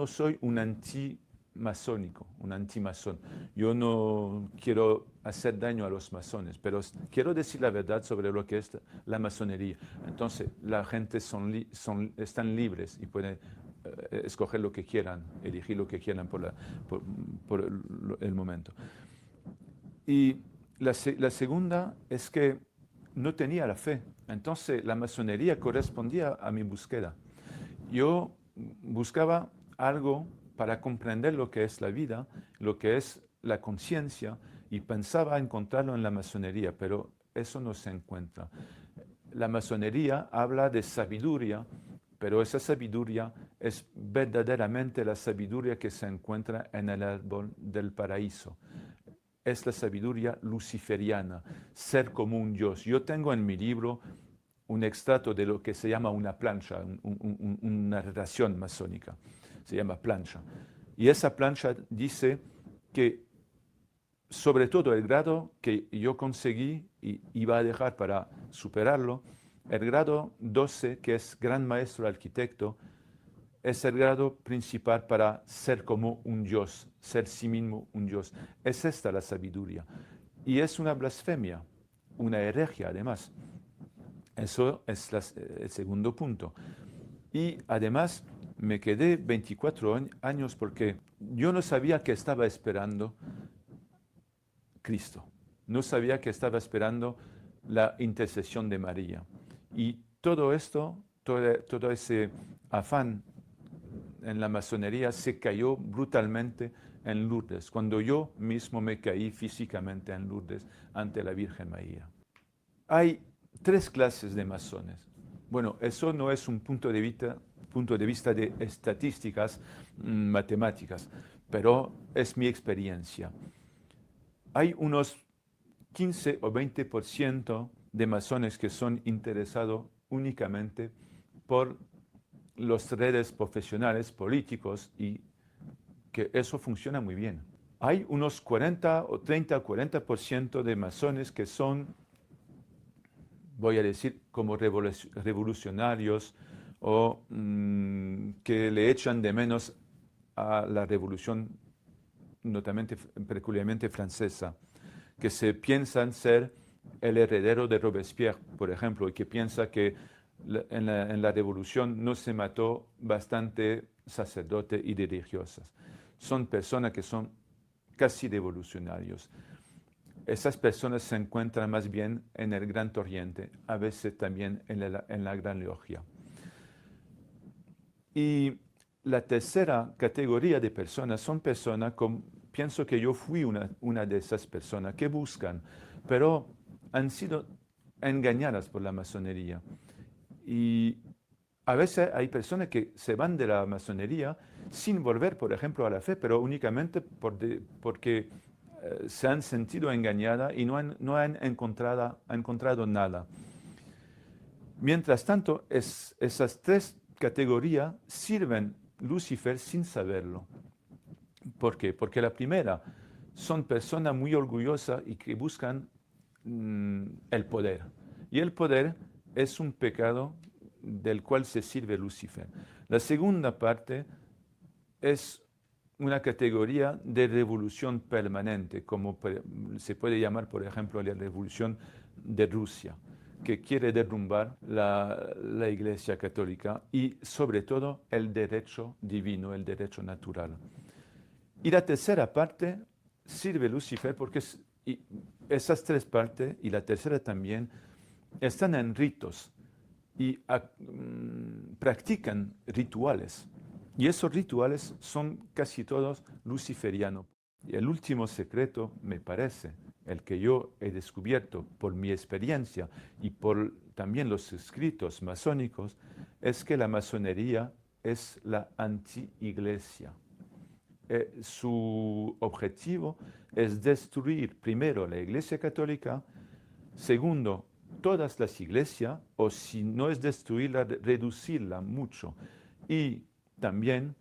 soy un antimasónico, un antimasón. Yo no quiero hacer daño a los masones, pero quiero decir la verdad sobre lo que es la masonería. Entonces, la gente están libres y pueden escoger lo que quieran, elegir lo que quieran por el momento. Y la segunda es que no tenía la fe. Entonces la masonería correspondía a mi búsqueda. Yo buscaba algo para comprender lo que es la vida, lo que es la conciencia, y pensaba encontrarlo en la masonería, pero eso no se encuentra. La masonería habla de sabiduría, pero esa sabiduría es verdaderamente la sabiduría que se encuentra en el árbol del paraíso. Es la sabiduría luciferiana, ser como un Dios. Yo tengo en mi libro un extracto de lo que se llama una plancha, una relación masónica, se llama plancha. Y esa plancha dice que, sobre todo el grado que yo conseguí y iba a dejar para superarlo, el grado 12, que es gran maestro arquitecto, es el grado principal para ser como un Dios, ser sí mismo un Dios. Es esta la sabiduría. Y es una blasfemia, una herejía además. Eso es el segundo punto. Y además me quedé 24 años porque yo no sabía que estaba esperando Cristo. No sabía que estaba esperando la intercesión de María. Y todo esto, todo ese afán en la masonería se cayó brutalmente en Lourdes, cuando yo mismo me caí físicamente en Lourdes ante la Virgen María. Hay 3 clases de masones. Bueno, eso no es un punto de vista de estadísticas matemáticas, pero es mi experiencia. Hay unos 15 o 20% de masones que son interesados únicamente por las redes profesionales, políticos, y que eso funciona muy bien. Hay unos 40 o 30 o 40% de masones que son, voy a decir, como revolucionarios o que le echan de menos a la revolución, peculiarmente francesa, que se piensan ser el heredero de Robespierre, por ejemplo, y que piensa que en la revolución no se mató bastante sacerdotes y religiosas. Son personas que son casi revolucionarios. Esas personas se encuentran más bien en el Gran Oriente, a veces también en la Gran Logia. Y la tercera categoría de personas son personas, pienso que yo fui una de esas personas que buscan, pero han sido engañadas por la masonería. Y a veces hay personas que se van de la masonería sin volver, por ejemplo, a la fe, pero únicamente porque se han sentido engañadas y no han encontrado nada. Mientras tanto, esas 3 categorías sirven Lucifer sin saberlo. ¿Por qué? Porque la primera son personas muy orgullosas y que buscan el poder. Y el poder es un pecado del cual se sirve Lucifer. La segunda parte es una categoría de revolución permanente, como se puede llamar, por ejemplo, la revolución de Rusia, que quiere derrumbar la Iglesia Católica y sobre todo el derecho divino, el derecho natural. Y la tercera parte sirve Lucifer porque esas tres partes y la tercera también están en ritos y practican rituales. Y esos rituales son casi todos luciferianos. Y el último secreto, me parece, el que yo he descubierto por mi experiencia y por también los escritos masónicos, es que la masonería es la anti-iglesia. Su objetivo es destruir primero la Iglesia Católica, segundo, todas las iglesias, o si no es destruirla, reducirla mucho, y también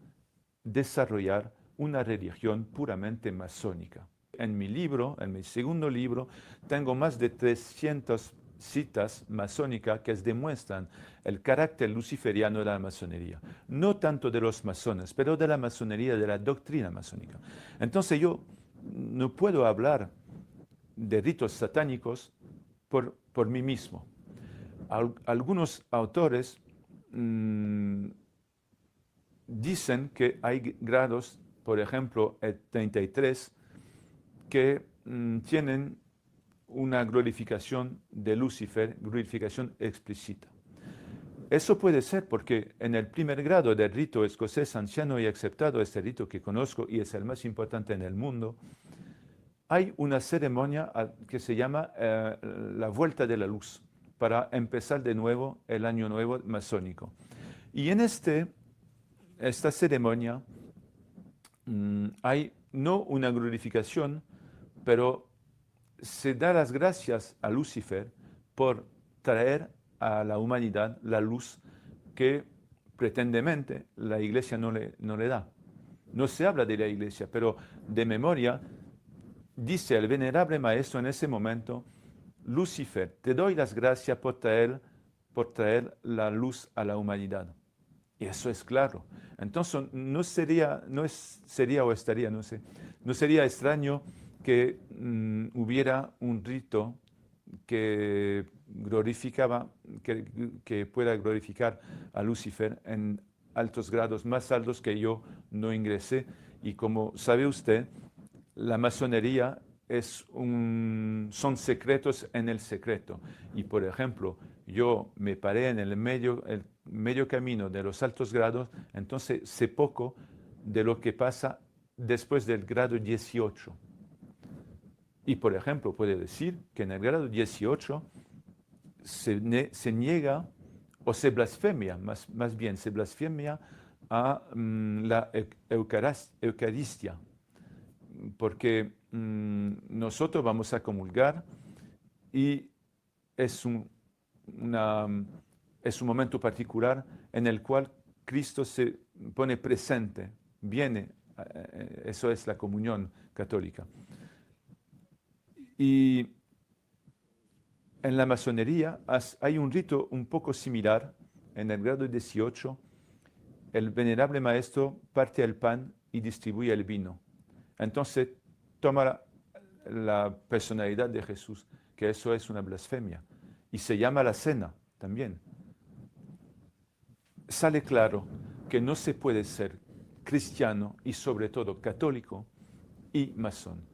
desarrollar una religión puramente masónica. En mi libro, en mi segundo libro, tengo más de 300 citas masónicas que demuestran el carácter luciferiano de la masonería. No tanto de los masones, pero de la masonería, de la doctrina masónica. Entonces yo no puedo hablar de ritos satánicos por mí mismo. Algunos autores dicen que hay grados, por ejemplo, el 33, que tienen una glorificación de Lucifer, glorificación explícita. Eso puede ser porque en el primer grado del rito escocés anciano y aceptado, este rito que conozco y es el más importante en el mundo, hay una ceremonia que se llama la vuelta de la luz, para empezar de nuevo el año nuevo masónico. Y en esta ceremonia hay no una glorificación, pero se da las gracias a Lucifer por traer a la humanidad la luz que pretendemente la Iglesia no le da. No se habla de la Iglesia, pero de memoria dice el venerable maestro en ese momento: Lucifer, te doy las gracias por traer la luz a la humanidad. Y eso es claro. Entonces no sería extraño que hubiera un rito que pueda glorificar a Lucifer en altos grados, más altos que yo no ingresé. Y como sabe usted, la masonería son secretos en el secreto. Y por ejemplo, yo me paré en el medio camino de los altos grados, entonces sé poco de lo que pasa después del grado 18. Y por ejemplo, puede decir que en el grado 18 se niega o se blasfemia, más bien se blasfemia a la Eucaristía, porque nosotros vamos a comulgar y es un momento particular en el cual Cristo se pone presente, viene, eso es la comunión católica. Y en la masonería hay un rito un poco similar. En el grado 18, el venerable maestro parte el pan y distribuye el vino. Entonces toma la personalidad de Jesús, que eso es una blasfemia, y se llama la cena también. Sale claro que no se puede ser cristiano y sobre todo católico y masón.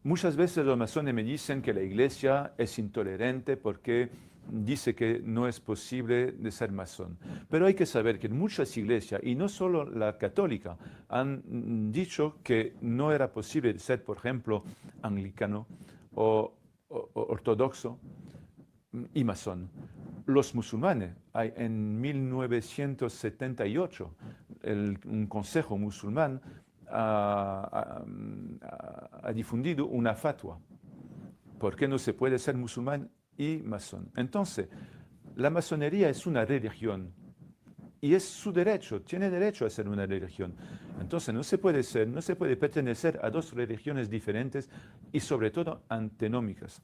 Muchas veces los masones me dicen que la Iglesia es intolerante porque dice que no es posible de ser masón. Pero hay que saber que muchas iglesias, y no solo la católica, han dicho que no era posible ser, por ejemplo, anglicano o ortodoxo y masón. Los musulmanes, en 1978, un consejo musulmán ha difundido una fatwa. ¿Por qué no se puede ser musulmán y masón? Entonces, la masonería es una religión y es su derecho, tiene derecho a ser una religión. Entonces no se puede pertenecer a dos religiones diferentes y sobre todo antinómicas.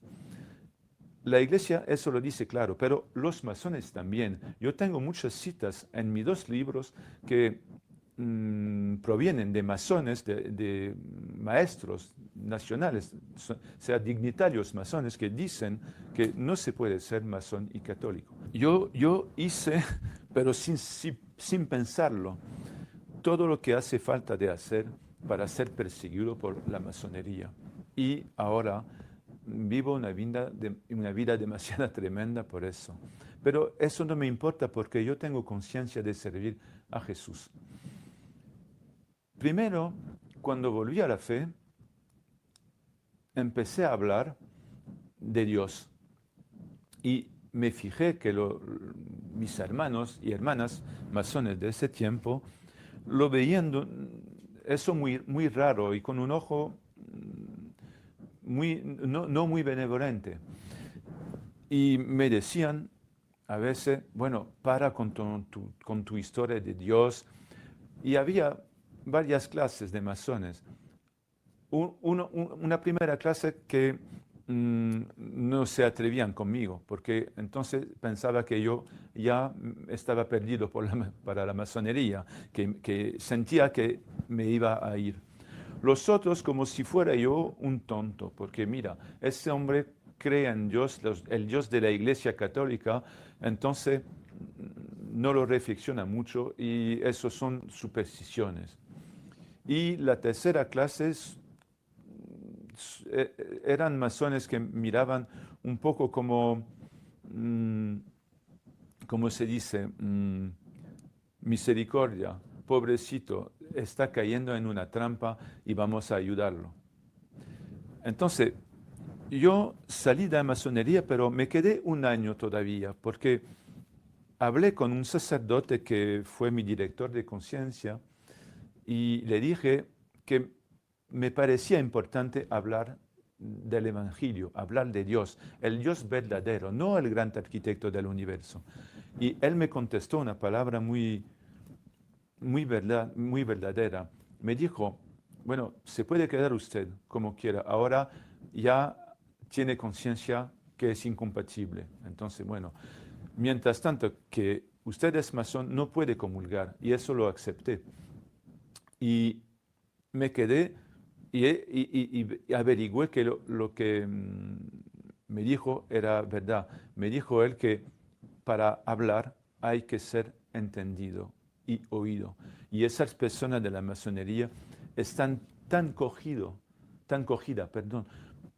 La Iglesia eso lo dice claro, pero los masones también. Yo tengo muchas citas en mis dos libros que provienen de masones, de maestros nacionales sea, dignitarios masones que dicen que no se puede ser masón y católico. Yo hice, pero sin pensarlo, todo lo que hace falta de hacer para ser perseguido por la masonería. Y ahora vivo una vida demasiado tremenda por eso. Pero eso no me importa porque yo tengo conciencia de servir a Jesús. Primero, cuando volví a la fe, empecé a hablar de Dios. Y me fijé que mis hermanos y hermanas masones de ese tiempo lo veían eso muy raro y con un ojo no muy benevolente. Y me decían a veces, bueno, para con tu historia de Dios. Y había varias clases de masones. Una primera clase que no se atrevían conmigo, porque entonces pensaba que yo ya estaba perdido para la masonería, que sentía que me iba a ir. Los otros como si fuera yo un tonto, porque mira, ese hombre cree en Dios, el Dios de la Iglesia Católica, entonces no lo reflexiona mucho y eso son supersticiones. Y la tercera clase eran masones que miraban un poco como, ¿cómo se dice? Misericordia, pobrecito, está cayendo en una trampa y vamos a ayudarlo. Entonces, yo salí de la masonería, pero me quedé un año todavía, porque hablé con un sacerdote que fue mi director de conciencia y le dije que me parecía importante hablar del Evangelio, hablar de Dios, el Dios verdadero, no el gran arquitecto del universo. Y él me contestó una palabra muy verdadera. Me dijo, bueno, se puede quedar usted como quiera, ahora ya tiene conciencia que es incompatible. Entonces, bueno, mientras tanto que usted es masón, no puede comulgar, y eso lo acepté. Y me quedé y averigüé que lo que me dijo era verdad. Me dijo él que para hablar hay que ser entendido y oído. Y esas personas de la masonería están tan cogida,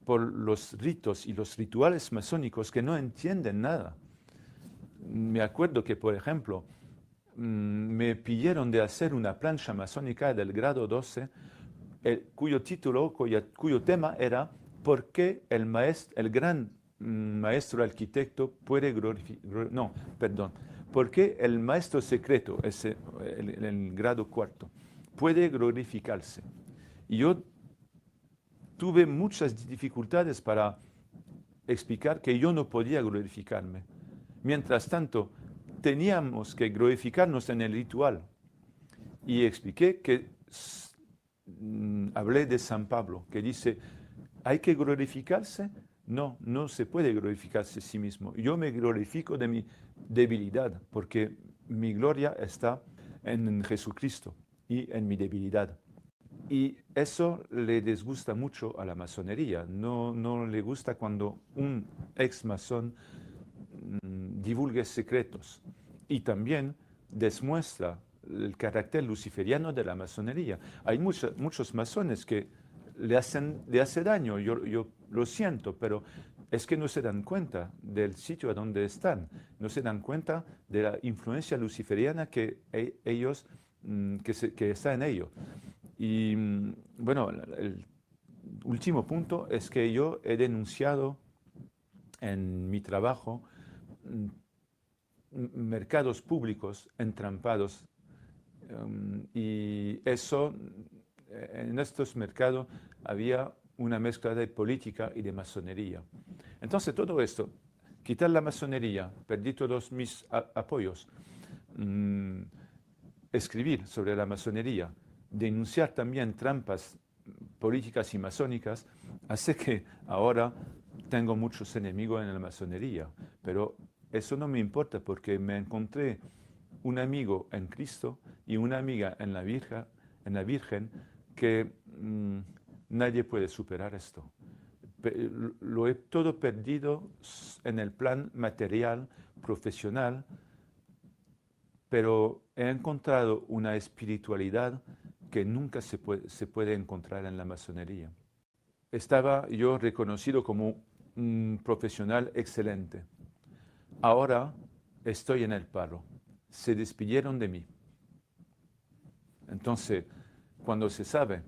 por los ritos y los rituales masónicos que no entienden nada. Me acuerdo que, por ejemplo, me pidieron de hacer una plancha masónica del grado 12, cuyo título, cuyo tema era ¿por qué el gran maestro arquitecto puede glorificar? No, perdón. ¿Por qué el maestro secreto, el grado 4, puede glorificarse? Y yo tuve muchas dificultades para explicar que yo no podía glorificarme. Mientras tanto, teníamos que glorificarnos en el ritual. Y expliqué que hablé de San Pablo, que dice, ¿hay que glorificarse? No, no se puede glorificarse a sí mismo. Yo me glorifico de mi debilidad, porque mi gloria está en Jesucristo y en mi debilidad. Y eso le disgusta mucho a la masonería. No le gusta cuando un ex masón divulgue secretos y también demuestra el carácter luciferiano de la masonería. Hay muchos masones que le hace daño, yo lo siento, pero es que no se dan cuenta del sitio a donde están, no se dan cuenta de la influencia luciferiana que está en ellos. Y bueno, el último punto es que yo he denunciado en mi trabajo mercados públicos entrampados, y eso, en estos mercados había una mezcla de política y de masonería. Entonces todo esto, quitar la masonería, perdí todos mis apoyos, escribir sobre la masonería, denunciar también trampas políticas y masónicas, hace que ahora tengo muchos enemigos en la masonería, pero eso no me importa porque me encontré un amigo en Cristo y una amiga en la Virgen que nadie puede superar esto. lo he todo perdido en el plan material, profesional, pero he encontrado una espiritualidad que nunca se puede encontrar en la masonería. Estaba yo reconocido como un profesional excelente. Ahora estoy en el paro. Se despidieron de mí. Entonces, cuando se sabe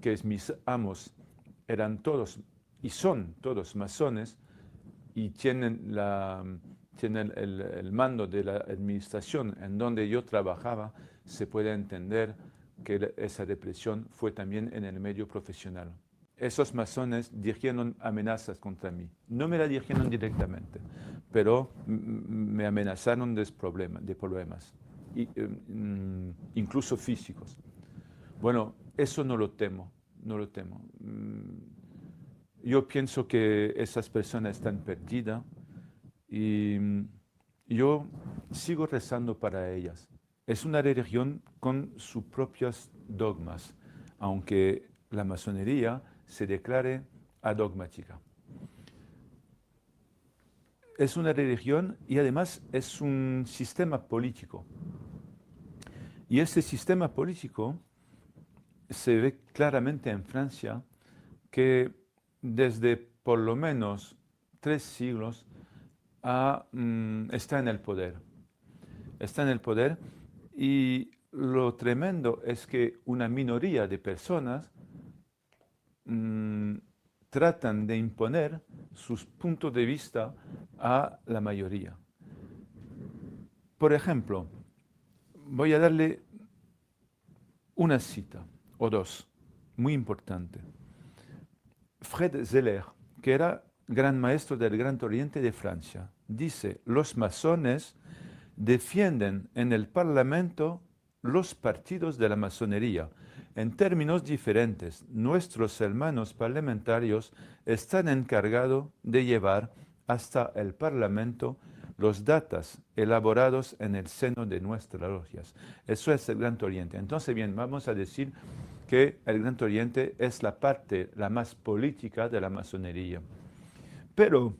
que mis amos eran todos y son todos masones y tienen el mando de la administración en donde yo trabajaba, se puede entender que esa represión fue también en el medio profesional. Esos masones dirigieron amenazas contra mí. No me la dirigieron directamente, pero me amenazaron de problemas, incluso físicos. Bueno, eso no lo temo. Yo pienso que esas personas están perdidas y yo sigo rezando para ellas. Es una religión con sus propios dogmas, aunque la masonería se declare adogmática. Es una religión y además es un sistema político. Y ese sistema político se ve claramente en Francia que desde por lo menos 3 siglos está en el poder. Está en el poder y lo tremendo es que una minoría de personas tratan de imponer sus puntos de vista a la mayoría. Por ejemplo, voy a darle una cita o dos, muy importante. Fred Zeller, que era gran maestro del Gran Oriente de Francia, dice: los masones defienden en el Parlamento los partidos de la masonería. En términos diferentes, nuestros hermanos parlamentarios están encargados de llevar hasta el Parlamento los datos elaborados en el seno de nuestras logias. Eso es el Gran Oriente. Entonces, bien, vamos a decir que el Gran Oriente es la parte la más política de la masonería. Pero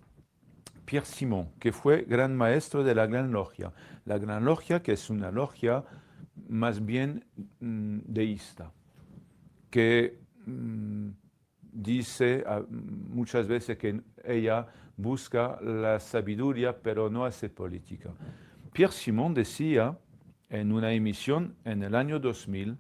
Pierre Simon, que fue gran maestro de la Gran Logia, que es una logia más bien deísta, que dice muchas veces que ella busca la sabiduría, pero no hace política. Pierre Simon decía en una emisión en el año 2000,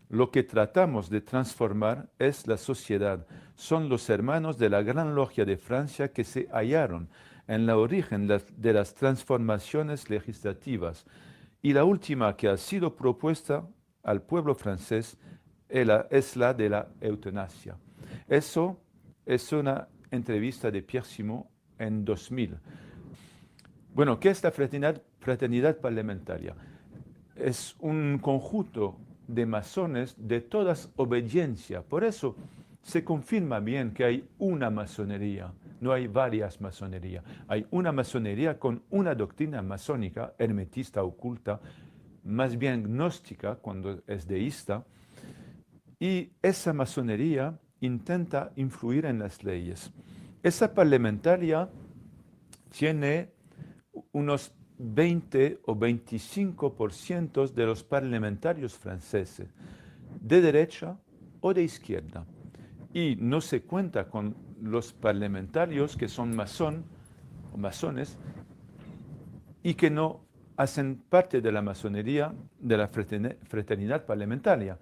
lo que tratamos de transformar es la sociedad. Son los hermanos de la Gran Logia de Francia que se hallaron en el origen de las transformaciones legislativas. Y la última que ha sido propuesta al pueblo francés es la de la eutanasia. Eso es una entrevista de Pierre Simon en 2000. Bueno, ¿qué es la fraternidad parlamentaria? Es un conjunto de masones de todas obediencia. Por eso se confirma bien que hay una masonería, no hay varias masonerías. Hay una masonería con una doctrina masónica, hermetista oculta, más bien gnóstica cuando es deísta, y esa masonería intenta influir en las leyes. Esa parlamentaria tiene unos 20 o 25% de los parlamentarios franceses, de derecha o de izquierda. Y no se cuenta con los parlamentarios que son masones y que no hacen parte de la masonería, de la fraternidad parlamentaria.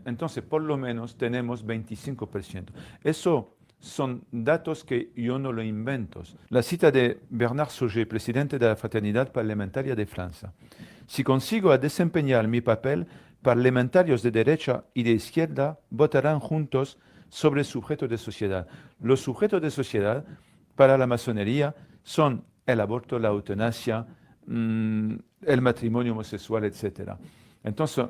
Entonces, por lo menos tenemos 25%. Eso son datos que yo no lo invento. La cita de Bernard Sauger, presidente de la Fraternidad Parlamentaria de Francia. Si consigo desempeñar mi papel, parlamentarios de derecha y de izquierda votarán juntos sobre sujetos de sociedad. Los sujetos de sociedad para la masonería son el aborto, la eutanasia, el matrimonio homosexual, etc. Entonces,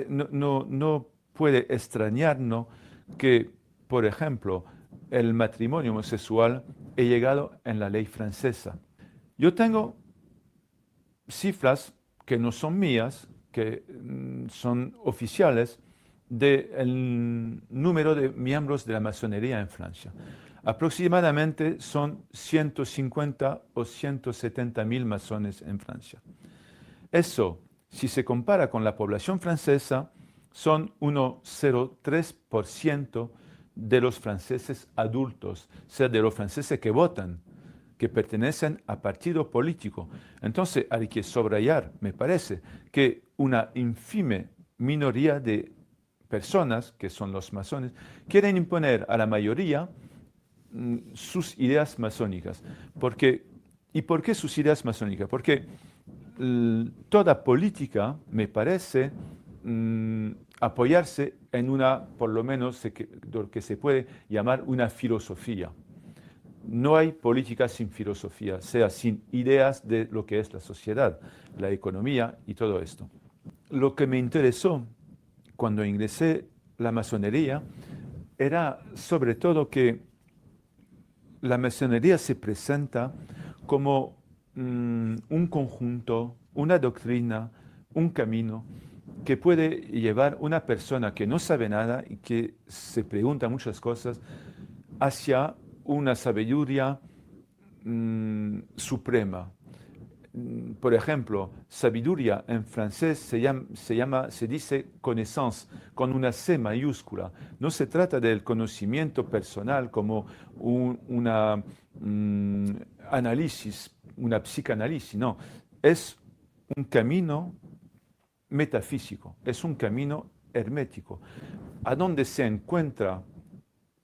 no puede extrañarnos que, por ejemplo, el matrimonio homosexual ha llegado en la ley francesa. Yo tengo cifras que no son mías, que son oficiales, del número de miembros de la masonería en Francia. Aproximadamente son 150 o 170.000 masones en Francia. Eso, si se compara con la población francesa, son 1,03% de los franceses adultos, o sea, de los franceses que votan, que pertenecen a partido político. Entonces hay que subrayar, me parece, que una ínfime minoría de personas, que son los masones, quieren imponer a la mayoría sus ideas masónicas. ¿Y por qué sus ideas masónicas? Porque toda política, me parece, apoyarse en por lo menos, lo que se puede llamar una filosofía. No hay política sin filosofía, sea sin ideas de lo que es la sociedad, la economía y todo esto. Lo que me interesó cuando ingresé a la masonería era sobre todo que la masonería se presenta como un conjunto, una doctrina, un camino que puede llevar una persona que no sabe nada y que se pregunta muchas cosas hacia una sabiduría suprema. Por ejemplo, sabiduría en francés se dice connaissance, con una C mayúscula. No se trata del conocimiento personal como una análisis, una psicanálisis, no. Es un camino metafísico, es un camino hermético, a donde se encuentran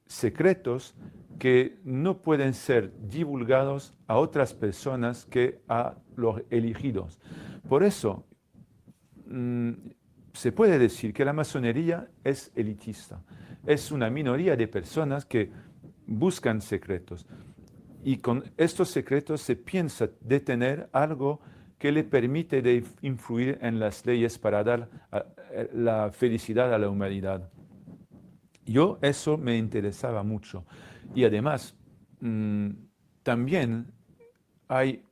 secretos que no pueden ser divulgados a otras personas que a los elegidos. Por eso, se puede decir que la masonería es elitista. Es una minoría de personas que buscan secretos. Y con estos secretos se piensa de tener algo que le permite de influir en las leyes para dar la felicidad a la humanidad. Eso me interesaba mucho. Y además, también hay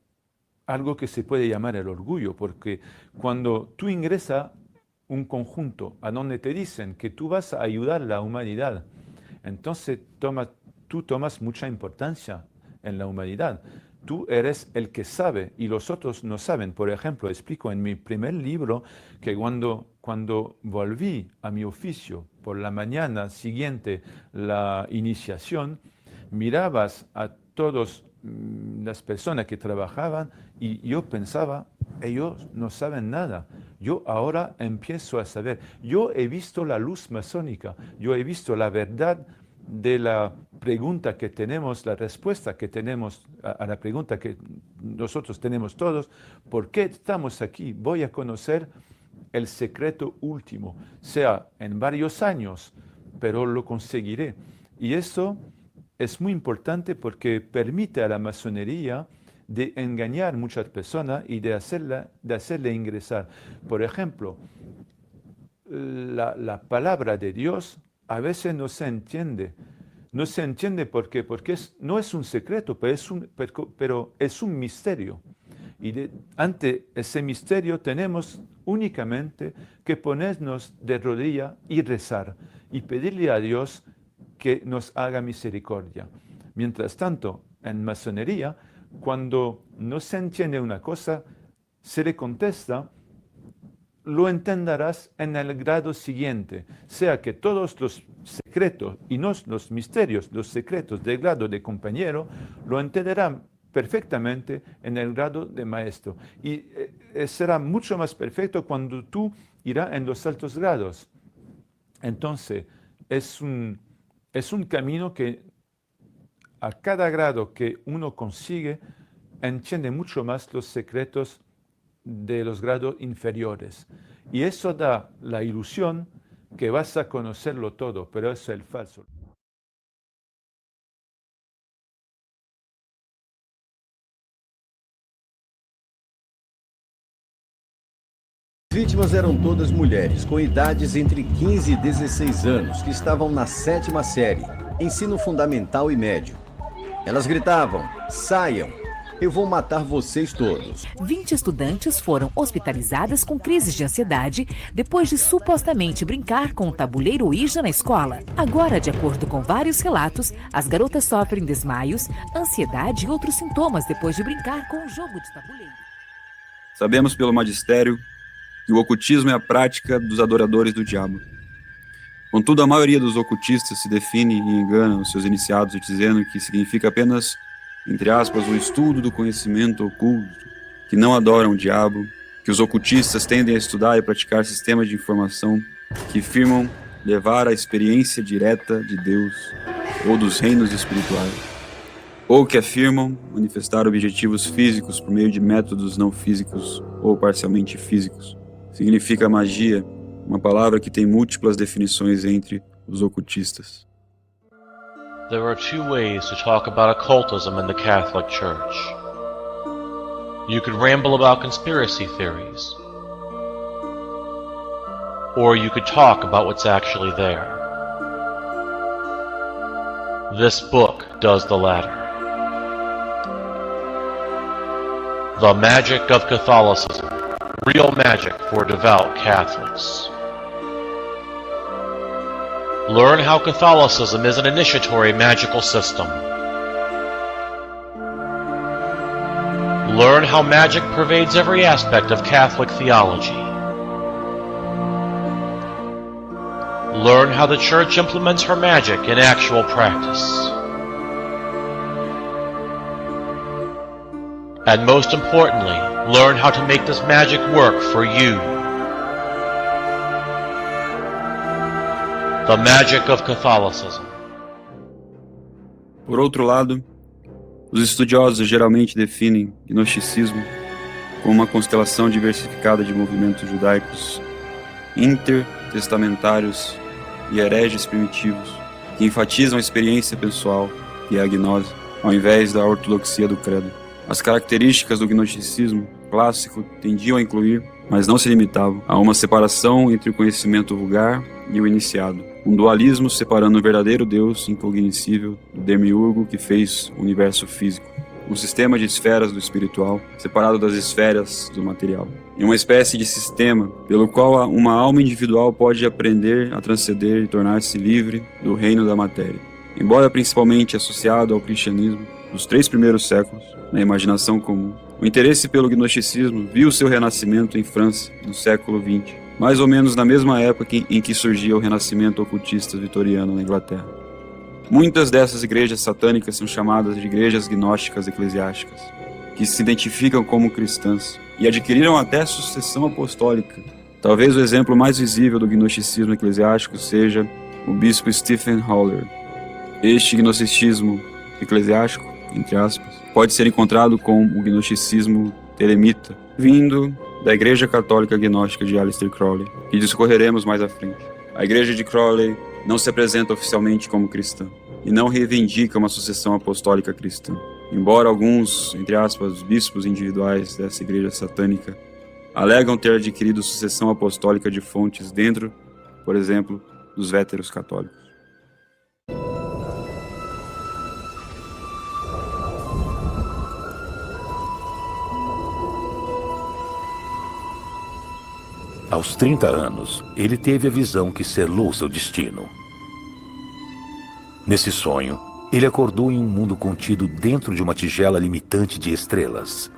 algo que se puede llamar el orgullo, porque cuando tú ingresas a un conjunto a donde te dicen que tú vas a ayudar a la humanidad, entonces tú tomas mucha importancia en la humanidad. Tú eres el que sabe y los otros no saben. Por ejemplo, explico en mi primer libro que cuando volví a mi oficio por la mañana siguiente la iniciación, mirabas a todas las personas que trabajaban y yo pensaba, ellos no saben nada. Yo ahora empiezo a saber. Yo he visto la luz masónica, yo he visto la verdad de la pregunta que tenemos, la respuesta que tenemos a la pregunta que nosotros tenemos todos, ¿por qué estamos aquí? Voy a conocer el secreto último, sea en varios años, pero lo conseguiré. Y eso es muy importante porque permite a la masonería de engañar a muchas personas y de hacerle ingresar. Por ejemplo, la palabra de Dios a veces no se entiende. No se entiende porque no es un secreto, pero es un misterio. Y ante ese misterio tenemos únicamente que ponernos de rodilla y rezar y pedirle a Dios que nos haga misericordia. Mientras tanto, en masonería, cuando no se entiende una cosa, se le contesta, lo entenderás en el grado siguiente, sea que todos los secretos y no los misterios, los secretos del grado de compañero, lo entenderán perfectamente en el grado de maestro. Y será mucho más perfecto cuando tú irás en los altos grados. Entonces, es un camino que a cada grado que uno consigue, entiende mucho más los secretos de los grados inferiores. Y eso da la ilusión que vas a conocerlo todo, pero eso es el falso. As vítimas eram todas mulheres, com idades entre 15 e 16 anos, que estavam na 7ª série, ensino fundamental e médio. Elas gritavam, saiam, Eu vou matar vocês todos. 20 estudantes foram hospitalizadas com crises de ansiedade depois de supostamente brincar com um tabuleiro Ouija na escola. Agora, de acordo com vários relatos, as garotas sofrem desmaios, ansiedade e outros sintomas depois de brincar com o jogo de tabuleiro. Sabemos pelo magistério que o ocultismo é a prática dos adoradores do diabo. Contudo, a maioria dos ocultistas se define e engana os seus iniciados dizendo que significa apenas, entre aspas, o estudo do conhecimento oculto, que não adoram o diabo, que os ocultistas tendem a estudar e praticar sistemas de informação que afirmam levar a experiência direta de Deus ou dos reinos espirituais, ou que afirmam manifestar objetivos físicos por meio de métodos não físicos ou parcialmente físicos. Significa magia, uma palavra que tem múltiplas definições entre os ocultistas. There are two ways to talk about occultism in the Catholic Church. You could ramble about conspiracy theories, or you could talk about what's actually there. This book does the latter. The Magic of Catholicism. Real magic for devout Catholics. Learn how Catholicism is an initiatory magical system. Learn how magic pervades every aspect of Catholic theology. Learn how the Church implements her magic in actual practice. And most importantly, learn how to make this magic work for you. The Magic of Catholicism. Por outro lado, os estudiosos geralmente definem gnosticismo como uma constelação diversificada de movimentos judaicos intertestamentários e hereges primitivos que enfatizam a experiência pessoal e a gnose, ao invés da ortodoxia do credo. As características do gnosticismo clássico tendiam a incluir, mas não se limitavam, a uma separação entre o conhecimento vulgar e o iniciado, um dualismo separando o verdadeiro Deus incognoscível do demiurgo que fez o universo físico, um sistema de esferas do espiritual separado das esferas do material, e uma espécie de sistema pelo qual uma alma individual pode aprender a transcender e tornar-se livre do reino da matéria. Embora principalmente associado ao cristianismo dos 3 primeiros séculos, na imaginação comum, o interesse pelo gnosticismo viu seu renascimento em França, no século XX, mais ou menos na mesma época em que surgia o renascimento ocultista vitoriano na Inglaterra. Muitas dessas igrejas satânicas são chamadas de igrejas gnósticas eclesiásticas, que se identificam como cristãs e adquiriram até sucessão apostólica. Talvez o exemplo mais visível do gnosticismo eclesiástico seja o bispo Stephen Haller. Este gnosticismo eclesiástico, entre aspas, pode ser encontrado com o gnosticismo telemita, vindo da Igreja Católica Gnóstica de Aleister Crowley, que discorreremos mais à frente. A Igreja de Crowley não se apresenta oficialmente como cristã e não reivindica uma sucessão apostólica cristã, embora alguns, entre aspas, bispos individuais dessa igreja satânica alegam ter adquirido sucessão apostólica de fontes dentro, por exemplo, dos véteros católicos. Aos 30 anos, ele teve a visão que selou seu destino. Nesse sonho, ele acordou em um mundo contido dentro de uma tigela limitante de estrelas.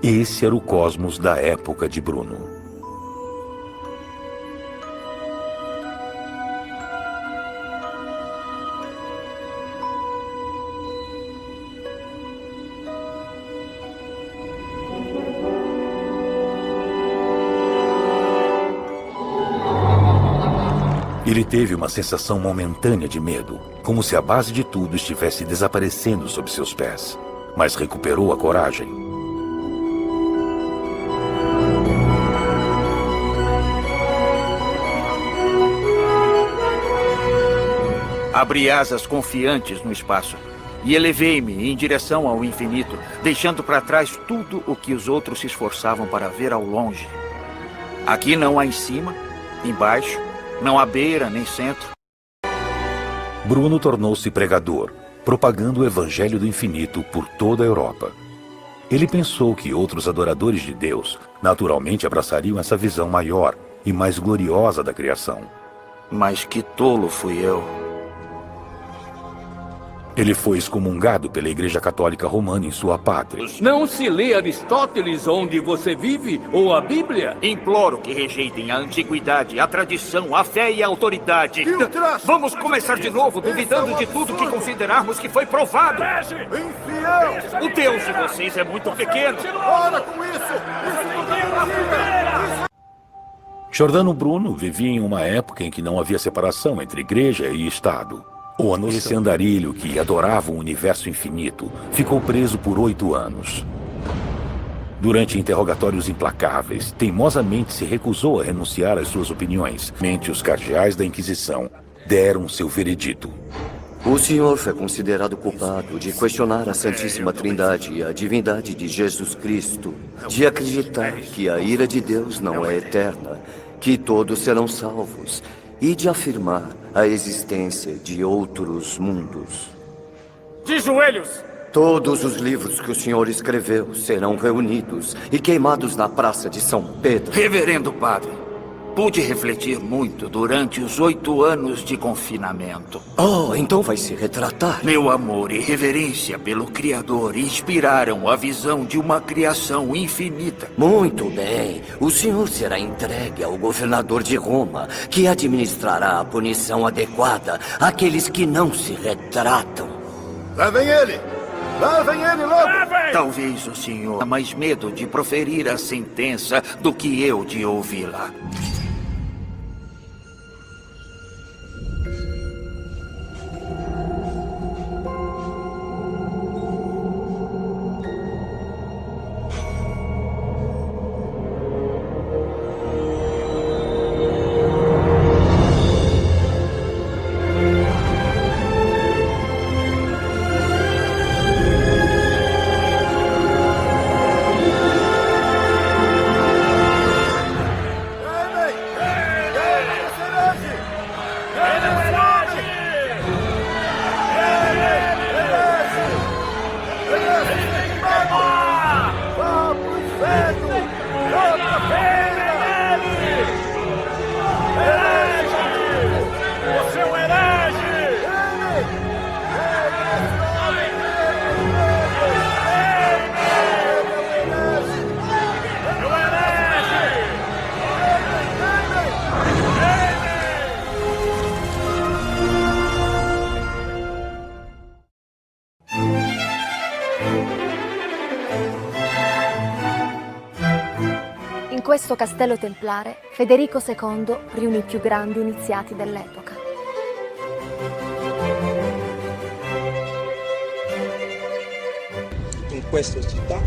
Esse era o cosmos da época de Bruno. Ele teve uma sensação momentânea de medo, como se a base de tudo estivesse desaparecendo sob seus pés, mas recuperou a coragem. Abri asas confiantes no espaço e elevei-me em direção ao infinito, deixando para trás tudo o que os outros se esforçavam para ver ao longe. Aqui não há em cima, embaixo, não há beira nem centro. Bruno tornou-se pregador, propagando o evangelho do infinito por toda a Europa, Ele pensou que outros adoradores de Deus naturalmente abraçariam essa visão maior e mais gloriosa da criação. Mas que tolo fui eu. Ele foi excomungado pela Igreja Católica Romana em sua pátria. Não se lê Aristóteles onde você vive ou a Bíblia? Imploro que rejeitem a antiguidade, a tradição, a fé e a autoridade. Vamos começar de novo, duvidando de tudo que considerarmos que foi provado. Infiel! O Deus de vocês é muito pequeno. Para com isso! Isso não tem vida! Giordano Bruno vivia em uma época em que não havia separação entre igreja e Estado. Esse andarilho que adorava um universo infinito ficou preso por 8 anos. Durante interrogatórios implacáveis, teimosamente se recusou a renunciar às suas opiniões. Os cardeais da Inquisição deram seu veredito. O senhor foi considerado culpado de questionar a Santíssima Trindade e a divindade de Jesus Cristo, de acreditar que a ira de Deus não é eterna, que todos serão salvos, e de afirmar a existência de outros mundos. De joelhos! Todos os livros que o senhor escreveu serão reunidos e queimados na Praça de São Pedro. Reverendo Padre, pude refletir muito durante os 8 anos de confinamento. Oh, então vai se retratar. Meu amor e reverência pelo Criador inspiraram a visão de uma criação infinita. Muito bem. O senhor será entregue ao governador de Roma, que administrará a punição adequada àqueles que não se retratam. Levem ele! Levem ele logo! Talvez o senhor tenha mais medo de proferir a sentença do que eu de ouvi-la. In questo castello templare, Federico II riunì i più grandi iniziati dell'epoca. In questa città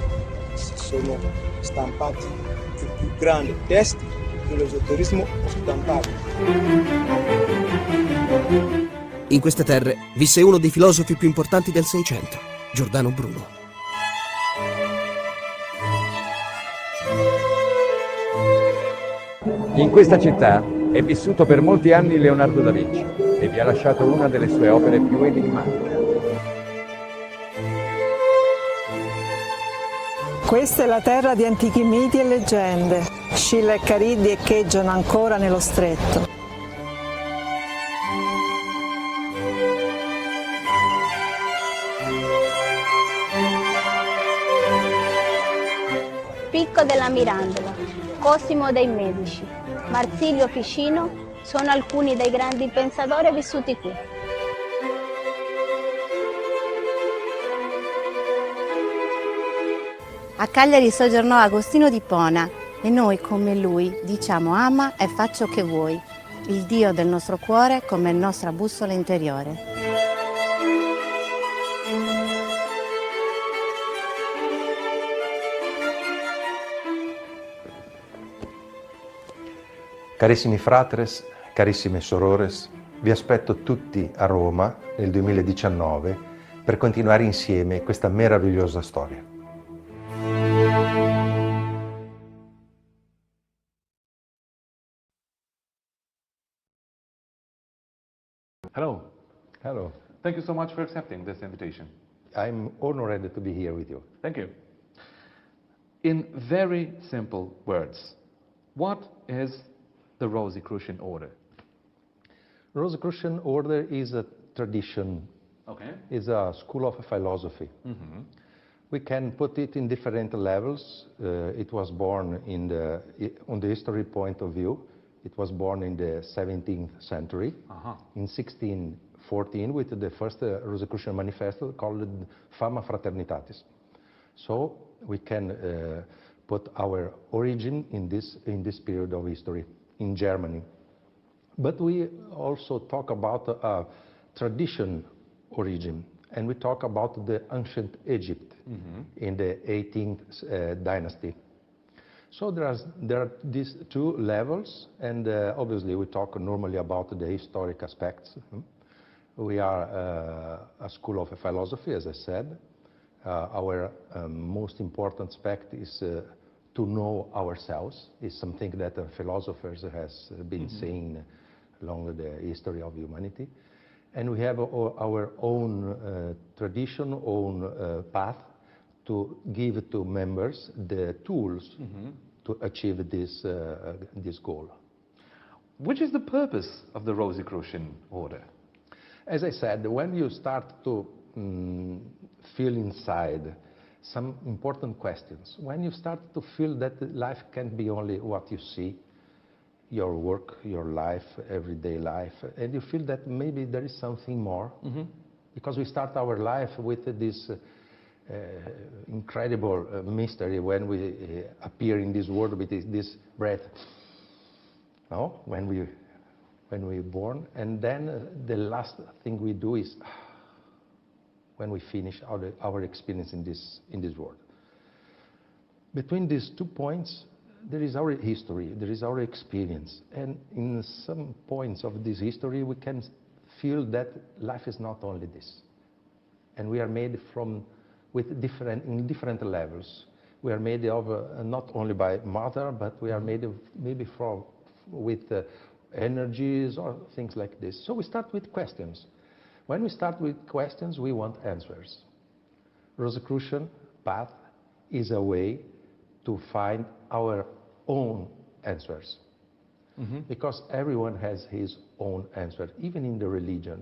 si sono stampati i più grandi testi dell'esoterismo occidentale. In queste terre visse uno dei filosofi più importanti del Seicento, Giordano Bruno. In questa città è vissuto per molti anni Leonardo da Vinci e vi ha lasciato una delle sue opere più enigmatiche. Questa è la terra di antichi miti e leggende. Scilla e Cariddi echeggiano ancora nello stretto. Picco della Mirandola, Cosimo dei Medici, Marsilio Ficino sono alcuni dei grandi pensatori vissuti qui. A Cagliari soggiornò Agostino di Pona e noi, come lui, diciamo ama e fa ciò che vuoi, il Dio del nostro cuore come nostra bussola interiore. Carissimi fratres, carissime sorores, vi aspetto tutti a Roma nel 2019 per continuare insieme questa meravigliosa storia. Hello. Hello. Thank you so much for accepting this invitation. I'm honored to be here with you. Thank you. In very simple words, what is the Rosicrucian order? Rosicrucian order is a tradition. Okay. Is a school of philosophy. Mm-hmm. We can put it in different levels. It was born on the history point of view. It was born in the 17th century, in 1614, with the first Rosicrucian manifesto called Fama Fraternitatis. So we can put our origin in this period of history in Germany. But we also talk about a tradition origin, and we talk about the ancient Egypt in the 18th dynasty. So there are these two levels, and obviously we talk normally about the historic aspects. We are a school of philosophy, as I said. Our most important aspect is to know ourselves. It's something that philosophers has been saying along the history of humanity. And we have our own tradition, own path to give to members the tools to achieve this goal. Which is the purpose of the Rosicrucian order? As I said, when you start to feel inside some important questions, when you start to feel that life can't be only what you see, your work, your life, everyday life, and you feel that maybe there is something more, because we start our life with this incredible mystery when we appear in this world with this breath, no? When we're born, and then the last thing we do is when we finish our experience in this world. Between these 2 points, there is our history, there is our experience, and in some points of this history we can feel that life is not only this, and we are made in different levels. We are made of not only by matter, but we are made of maybe with energies or things like this. So we start with questions. When we start with questions, we want answers. Rosicrucian path is a way to find our own answers. Because everyone has his own answer, even in the religion.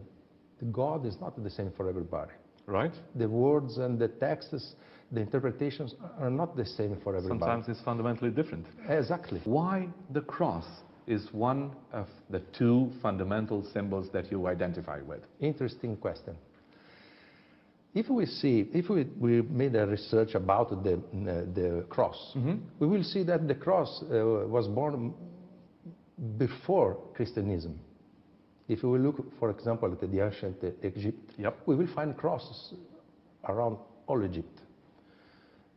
The God is not the same for everybody. Right. The words and the texts, the interpretations are not the same for everybody. Sometimes it's fundamentally different. Exactly. Why the cross is one of the two fundamental symbols that you identify with? Interesting question. If we made a research about the cross, we will see that the cross was born before Christianism. If we look, for example, at the ancient Egypt, we will find crosses around all Egypt.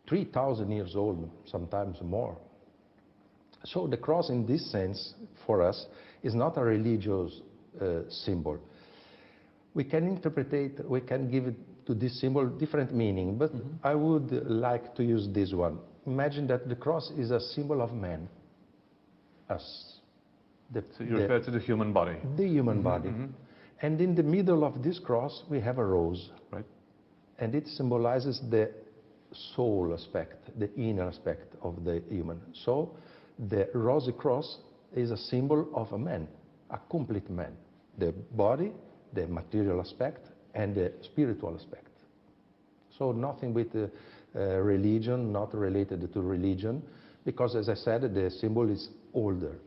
3,000 years old, sometimes more. So the cross in this sense, for us, is not a religious symbol. We can interpret it, we can give it to this symbol different meaning, but I would like to use this one. Imagine that the cross is a symbol of man, us. So you refer to the human body. The human body. And in the middle of this cross, we have a rose. Right. And it symbolizes the soul aspect, the inner aspect of the human. So the rosy cross is a symbol of a man, a complete man. The body, the material aspect, and the spiritual aspect. So nothing with religion, not related to religion, because as I said, the symbol is older.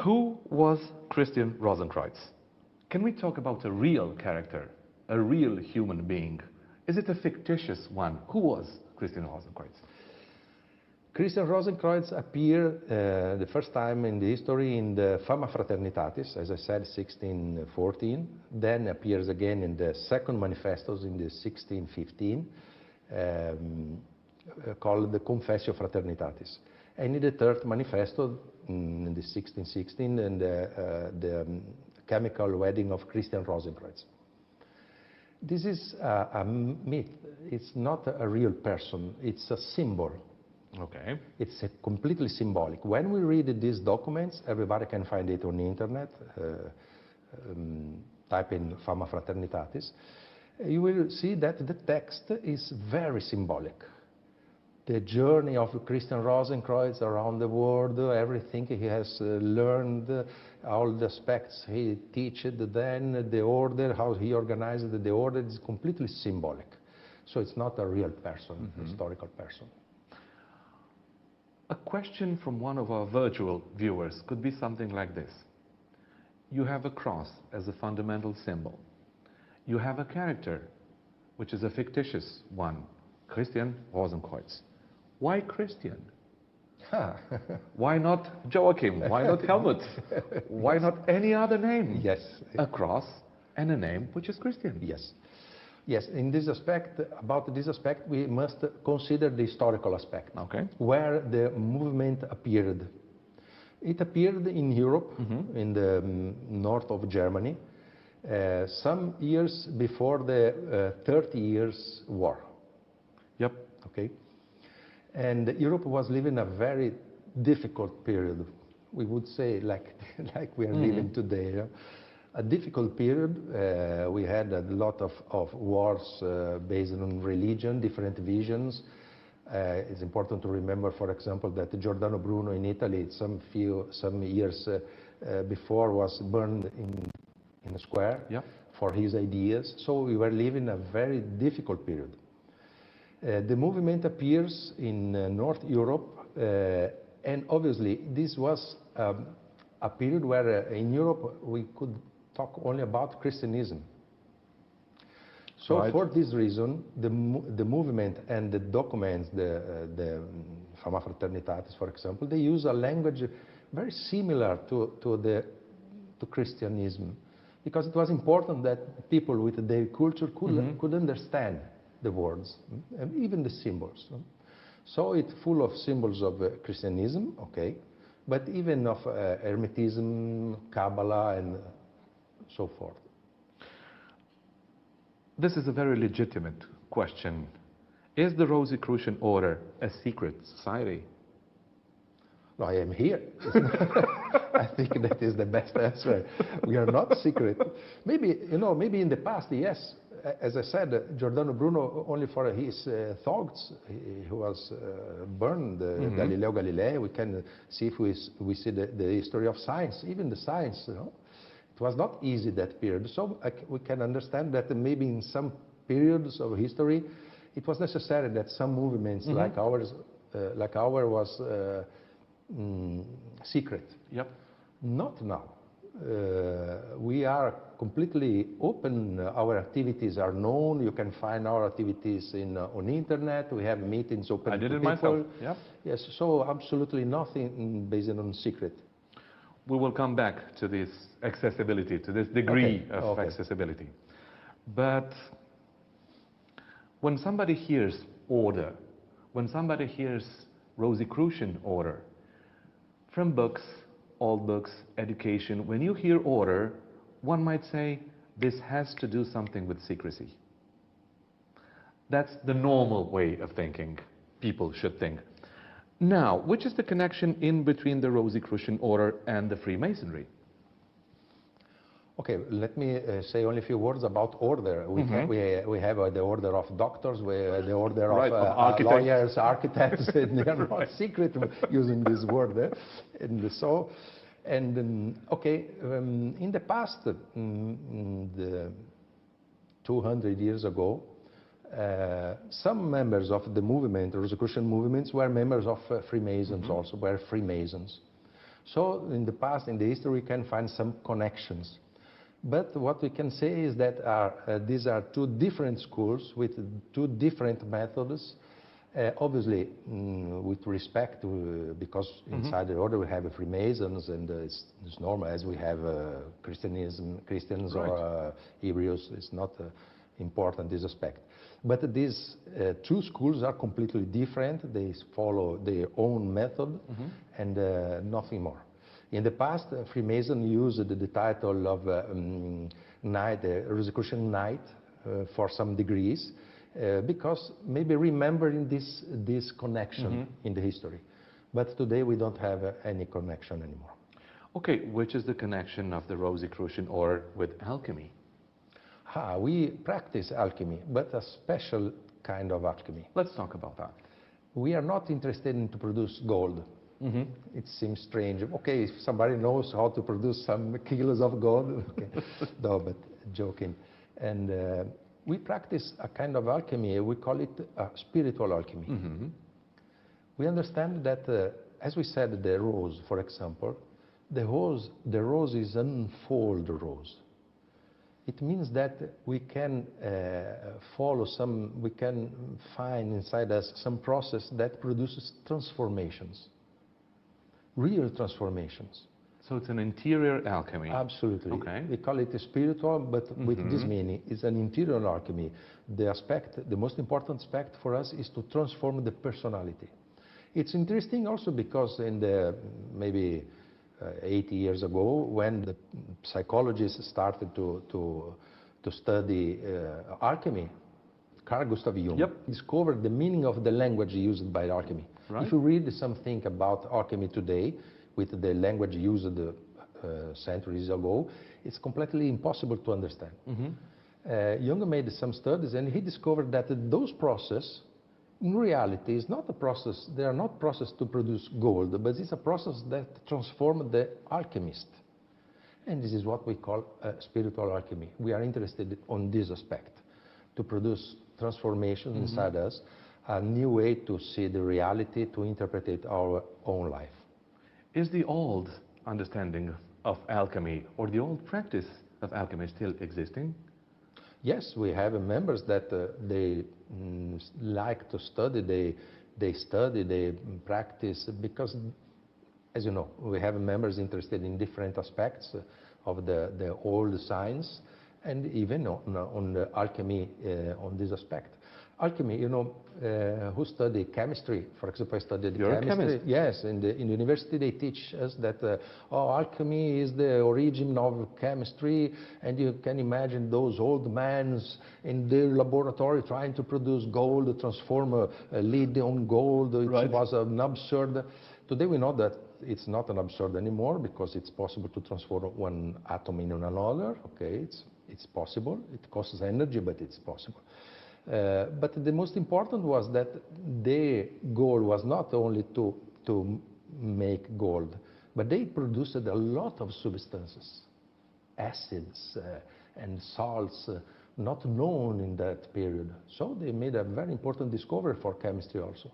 Who was Christian Rosenkreuz? Can we talk about a real character, a real human being? Is it a fictitious one? Who was Christian Rosenkreuz? Christian Rosenkreuz appeared the first time in the history in the Fama Fraternitatis, as I said, 1614. Then appears again in the second manifestos in the 1615, called the Confessio Fraternitatis. And in the third manifesto, in the 1616, and the chemical wedding of Christian Rosenkreuz. This is a myth. It's not a real person. It's a symbol. Okay. It's completely symbolic. When we read these documents, everybody can find it on the internet. Type in Fama Fraternitatis. you will see that the text is very symbolic. The journey of Christian Rosenkreuz around the world, everything he has learned, all the aspects he taught, then the order, how he organized the order is completely symbolic. So it's not a real person, historical person. A question from one of our virtual viewers could be something like this. You have a cross as a fundamental symbol. You have a character, which is a fictitious one, Christian Rosenkreuz. Why Christian? Why not Joachim? Why not Helmut? Why not any other name? Yes. A cross and a name which is Christian. Yes. Yes, in this aspect, about this aspect, we must consider the historical aspect, where the movement appeared. It appeared in Europe, in the north of Germany, some years before the 30 Years' War. Yep. Okay. And Europe was living a very difficult period. We would say like we are living today. Yeah? A difficult period. We had a lot of wars based on religion, different visions. It's important to remember, for example, that Giordano Bruno in Italy, some years before, was burned in a square for his ideas. So we were living a very difficult period. The movement appears in North Europe, and obviously this was a period where in Europe we could talk only about Christianism. So for this reason, the movement and the documents, the Fama Fraternitatis, for example, they use a language very similar to Christianism, because it was important that people with their culture could understand the words and even the symbols. So it's full of symbols of Christianism, okay, but even of Hermetism, Kabbalah, and so forth. This is a very legitimate question. Is the Rosicrucian Order a secret society? No, I am here. I think that is the best answer. We are not secret. Maybe, maybe in the past, yes. As I said, Giordano Bruno, only for his thoughts, he was burned, Galileo Galilei. We can see if we see the history of science, even the science, It was not easy, that period. So we can understand that maybe in some periods of history, it was necessary that some movements like ours was secret. Yep. Not now. We are completely open. Our activities are known. You can find our activities on the internet. We have meetings open to people. I did it myself. Yep. Yes. So absolutely nothing based on secret. We will come back to this accessibility, to this degree of accessibility. But when somebody hears order, when somebody hears Rosicrucian order, from books, old books, education, when you hear order, one might say, this has to do something with secrecy. That's the normal way of thinking. People should think. Now, which is the connection in between the Rosicrucian Order and the Freemasonry? Okay, let me say only a few words about order. We have the order of doctors, the order of lawyers, architects, and they are not secret using this word. In the past, the 200 years ago, some members of the movement, the Rosicrucian movements, were members of Freemasons also, were Freemasons. So in the past, in the history, we can find some connections. But what we can say is that these are two different schools with two different methods. Obviously, with respect to, because inside the order we have Freemasons, and it's normal as we have Christians or Hebrews. It's not important, this aspect. But these two schools are completely different. They follow their own method and nothing more. In the past, Freemason used the title of Knight, Rosicrucian Knight, for some degrees, because maybe remembering this connection in the history. But today we don't have any connection anymore. Okay, which is the connection of the Rosicrucian Order with alchemy? We practice alchemy, but a special kind of alchemy. Let's talk about that. We are not interested in to produce gold. It seems strange. Okay, if somebody knows how to produce some kilos of gold, okay. No, but joking. And we practice a kind of alchemy, we call it spiritual alchemy. We understand that, as we said, the rose, for example, the rose is an unfold rose. It means that we can we can find inside us some process that produces transformations, real transformations. So it's an interior alchemy. Absolutely. Okay. We call it spiritual, but with this meaning, it's an interior alchemy. The most important aspect for us is to transform the personality. It's interesting also because in the maybe 80 years ago, when the psychologists started to study alchemy, Carl Gustav Jung discovered the meaning of the language used by alchemy. Right. If you read something about alchemy today, with the language used centuries ago, it's completely impossible to understand. Jung made some studies and he discovered that those processes in reality is not a process, they are not process to produce gold, but it's a process that transforms the alchemist. And this is what we call spiritual alchemy. We are interested on this aspect, to produce transformation inside us, a new way to see the reality, to interpret our own life. Is the old understanding of alchemy or the old practice of alchemy still existing? Yes, we have members that they like to study, they study, they practice, because, as you know, we have members interested in different aspects of the old science, and even on the alchemy on this aspect. Alchemy, you know, who study chemistry, for example, I studied chemistry. A chemist? Yes, in the university they teach us that alchemy is the origin of chemistry, and you can imagine those old men in their laboratory trying to produce gold, transform a lead on gold. It was an absurd. Today we know that it's not an absurd anymore, because it's possible to transform one atom in another. Okay, it's possible. It costs energy, but it's possible. But the most important was that their goal was not only to make gold, but they produced a lot of substances, acids and salts, not known in that period. So they made a very important discovery for chemistry also.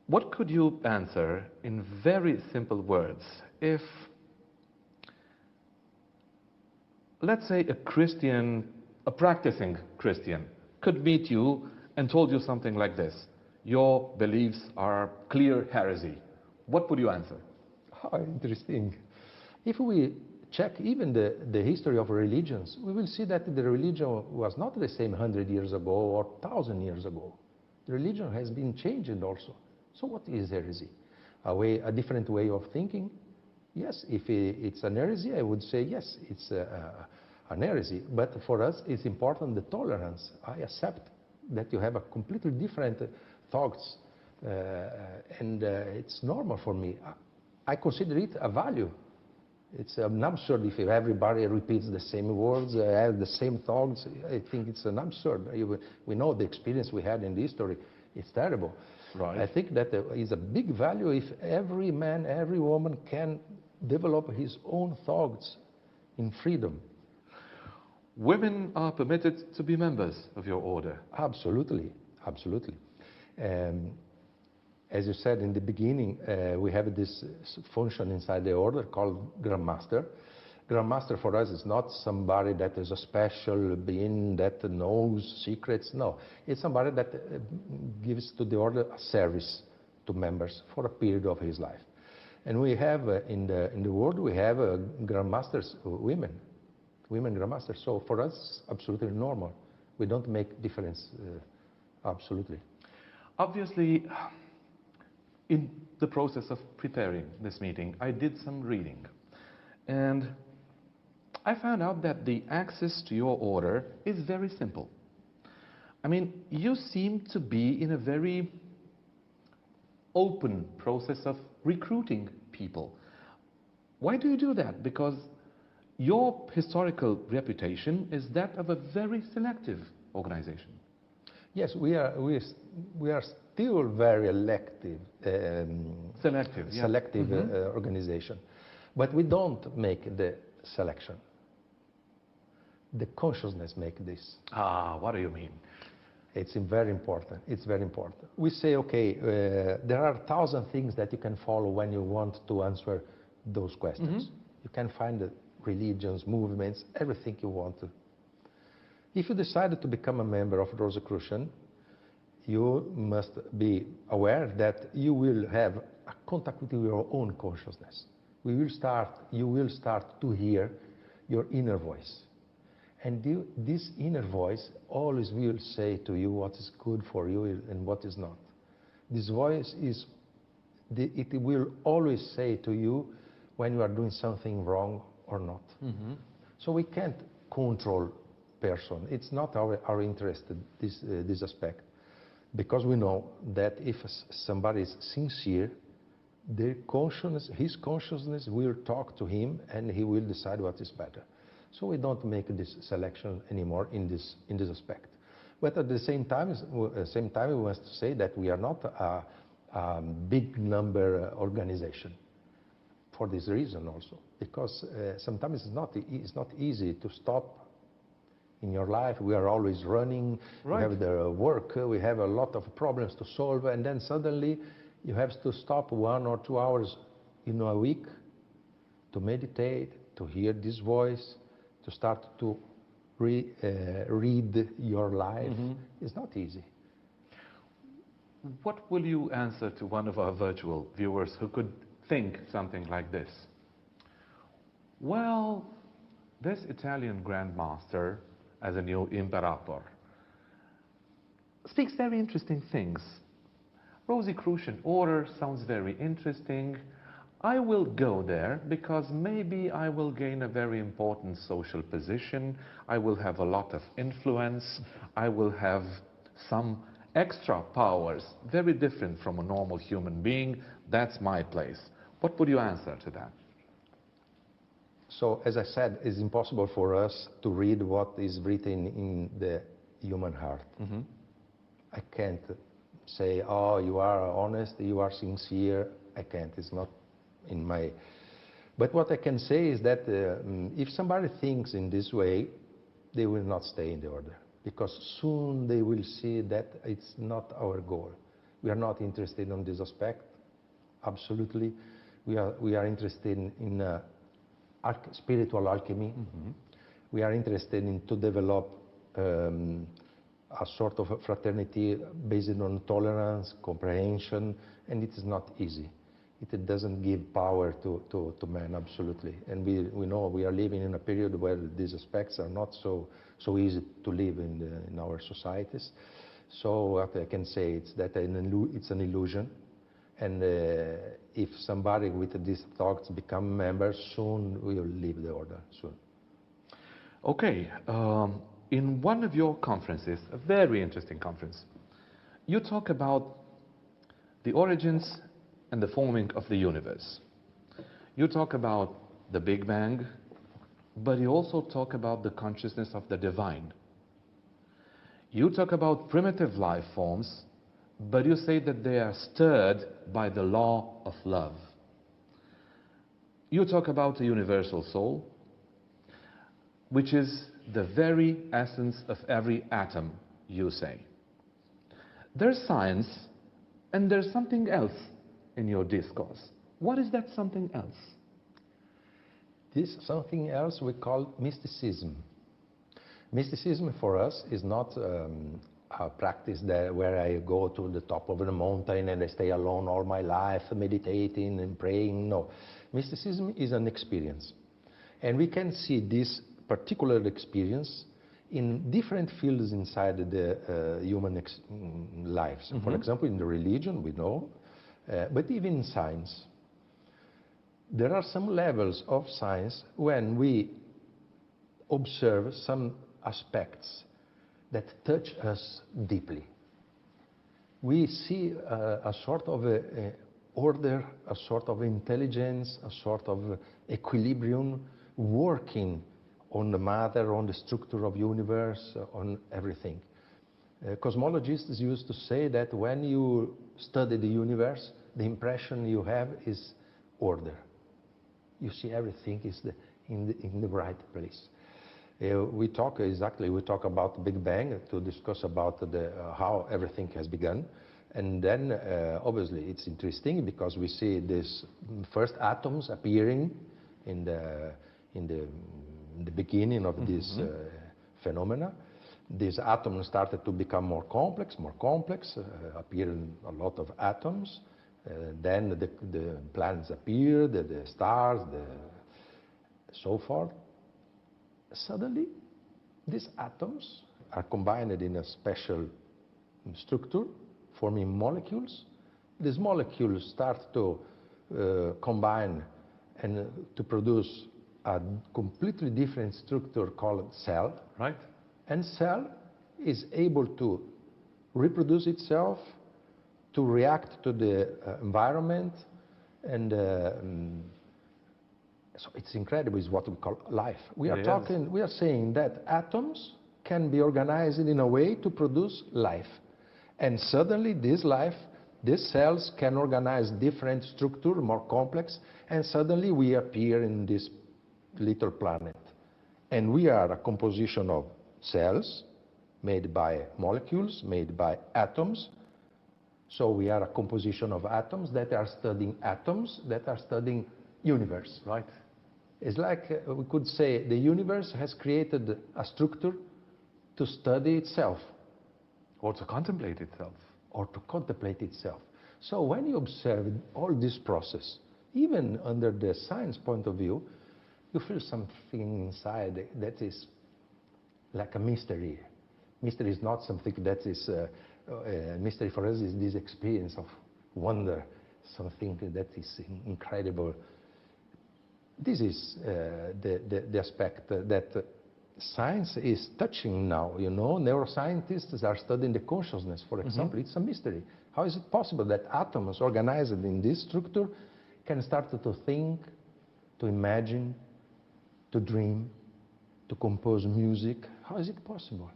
What could you answer in very simple words if, let's say, a practicing Christian could meet you and told you something like this: your beliefs are clear heresy? What would you answer? Oh, interesting. If we check even the history of religions, we will see that the religion was not the same 100 years ago or 1,000 years ago. The religion has been changed also. So what is heresy? A different way of thinking? Yes, if it's an heresy, I would say yes, it's an heresy. But for us, it's important the tolerance. I accept that you have a completely different thoughts, and it's normal for me. I consider it a value. It's an absurd if everybody repeats the same words, have the same thoughts. I think it's an absurd. We know the experience we had in the history. It's terrible. Right. I think that is a big value if every man, every woman can develop his own thoughts in freedom. Women are permitted to be members of your order? Absolutely, absolutely. As you said in the beginning, we have this function inside the order called Grand Master. Grand Master for us is not somebody that is a special being that knows secrets. No, it's somebody that gives to the order a service to members for a period of his life. And we have in the world we have Grand Masters, women Grand Masters. So for us, absolutely normal. We don't make difference. Absolutely. Obviously, in the process of preparing this meeting, I did some reading, and I found out that the access to your order is very simple. I mean, you seem to be in a very open process of recruiting people. Why do you do that? Because your historical reputation is that of a very selective organization. Yes, we are still very selective organization, but we don't make the selection. The consciousness make this. What do you mean? It's very important. It's very important. We say, okay, there are 1,000 things that you can follow when you want to answer those questions. You can find the religions, movements, everything you want to. If you decided to become a member of Rosicrucian, you must be aware that you will have a contact with your own consciousness. You will start to hear your inner voice. And this inner voice always will say to you what is good for you and what is not. This voice it will always say to you when you are doing something wrong or not. So we can't control person. It's not our interest, this aspect. Because we know that if somebody is sincere, his consciousness will talk to him and he will decide what is better. So we don't make this selection anymore in this aspect. But at the same time, we must say that we are not a big number organization. For this reason also, because sometimes it's not easy to stop in your life. We are always running, we have the work, we have a lot of problems to solve, and then suddenly you have to stop 1 or 2 hours in a week to meditate, to hear this voice, to start to read your life. It's not easy. What will you answer to one of our virtual viewers who could think something like this? Well, this Italian grandmaster, as a new imperator, speaks very interesting things. Rosicrucian order sounds very interesting. I will go there because maybe I will gain a very important social position. I will have a lot of influence. I will have some extra powers, very different from a normal human being. That's my place. What would you answer to that? So, as I said, it's impossible for us to read what is written in the human heart. I can't say, oh, you are honest, you are sincere. I can't. It's not in my... But what I can say is that if somebody thinks in this way, they will not stay in the order. Because soon they will see that it's not our goal. We are not interested in this aspect, absolutely. We are interested in spiritual alchemy. We are interested in to develop a sort of fraternity based on tolerance, comprehension, and it is not easy. It doesn't give power to man, absolutely. And we know we are living in a period where these aspects are not so easy to live in our societies. So what I can say is that it's an illusion. And if somebody with these thoughts become members, soon we will leave the order, soon. Okay, in one of your conferences, a very interesting conference, you talk about the origins and the forming of the universe. You talk about the Big Bang, but you also talk about the consciousness of the divine. You talk about primitive life forms, but you say that they are stirred by the law of love. You talk about a universal soul, which is the very essence of every atom, you say. There's science, and there's something else in your discourse. What is that something else? This something else we call mysticism. Mysticism for us is not a practice where I go to the top of the mountain and I stay alone all my life, meditating and praying. No. Mysticism is an experience. And we can see this particular experience in different fields inside the human lives. For example, in the religion, we know, but even in science. There are some levels of science when we observe some aspects that touch us deeply. We see a sort of order, a sort of intelligence, a sort of equilibrium working on the matter, on the structure of universe, on everything. Cosmologists used to say that when you study the universe, the impression you have is order. You see everything is in the right place. We talk about the Big Bang to discuss about how everything has begun. And then obviously it's interesting because we see these first atoms appearing in the beginning of this phenomena. These atoms started to become more complex, appeared a lot of atoms. Then the planets appeared, the stars, so forth. Suddenly, these atoms are combined in a special structure, forming molecules. These molecules start to combine and to produce a completely different structure called cell. Right. And cell is able to reproduce itself, to react to the environment, and so it's incredible. It's what we call life. We are saying that atoms can be organized in a way to produce life, and suddenly this life, these cells can organize different structure, more complex, and suddenly we appear in this little planet, and we are a composition of cells made by molecules, made by atoms. So we are a composition of atoms that are studying universe. Right. It's like we could say the universe has created a structure to study itself. Or to contemplate itself. So when you observe all this process, even under the science point of view, you feel something inside that is like a mystery. Mystery is not something that is, mystery for us is this experience of wonder, something that is incredible. This is the aspect that science is touching now. You know, neuroscientists are studying the consciousness, for example. It's a mystery. How is it possible that atoms organized in this structure can start to think, to imagine, to dream, to compose music? How is it possible?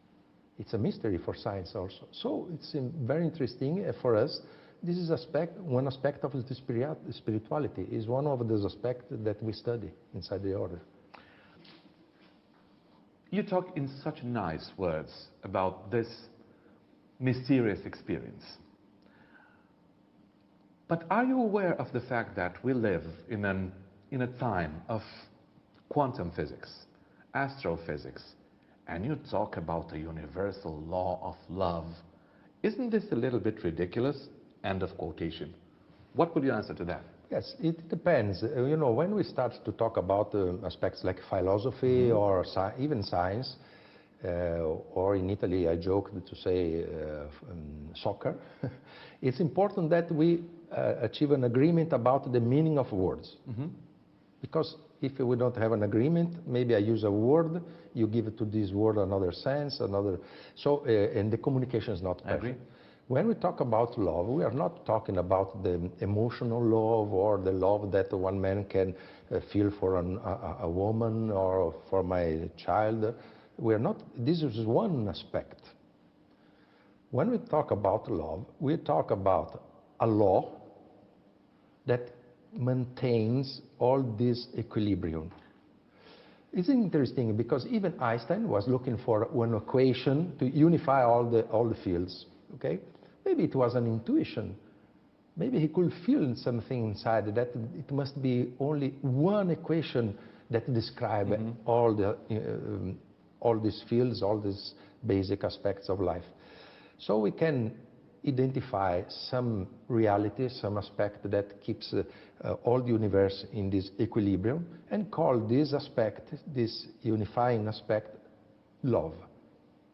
It's a mystery for science also. So it's very interesting for us. This is one aspect of the spirituality, is one of those aspects that we study inside the order. You talk in such nice words about this mysterious experience. But are you aware of the fact that we live in a time of quantum physics, astrophysics, and you talk about a universal law of love? Isn't this a little bit ridiculous? End of quotation. What would you answer to that? Yes, it depends. You know, when we start to talk about aspects like philosophy or even science, or in Italy I joked to say soccer, it's important that we achieve an agreement about the meaning of words. Because if we don't have an agreement, maybe I use a word, you give it to this word another sense, so and the communication is not perfect. I agree. When we talk about love, we are not talking about the emotional love or the love that one man can feel for a woman or for my child. We are not. This is one aspect. When we talk about love, we talk about a law that maintains all this equilibrium. It's interesting because even Einstein was looking for one equation to unify all the fields. Okay, maybe it was an intuition. Maybe he could feel something inside that it must be only one equation that describes all these fields, all these basic aspects of life. So we can identify some reality, some aspect that keeps all the universe in this equilibrium, and call this aspect, this unifying aspect, love.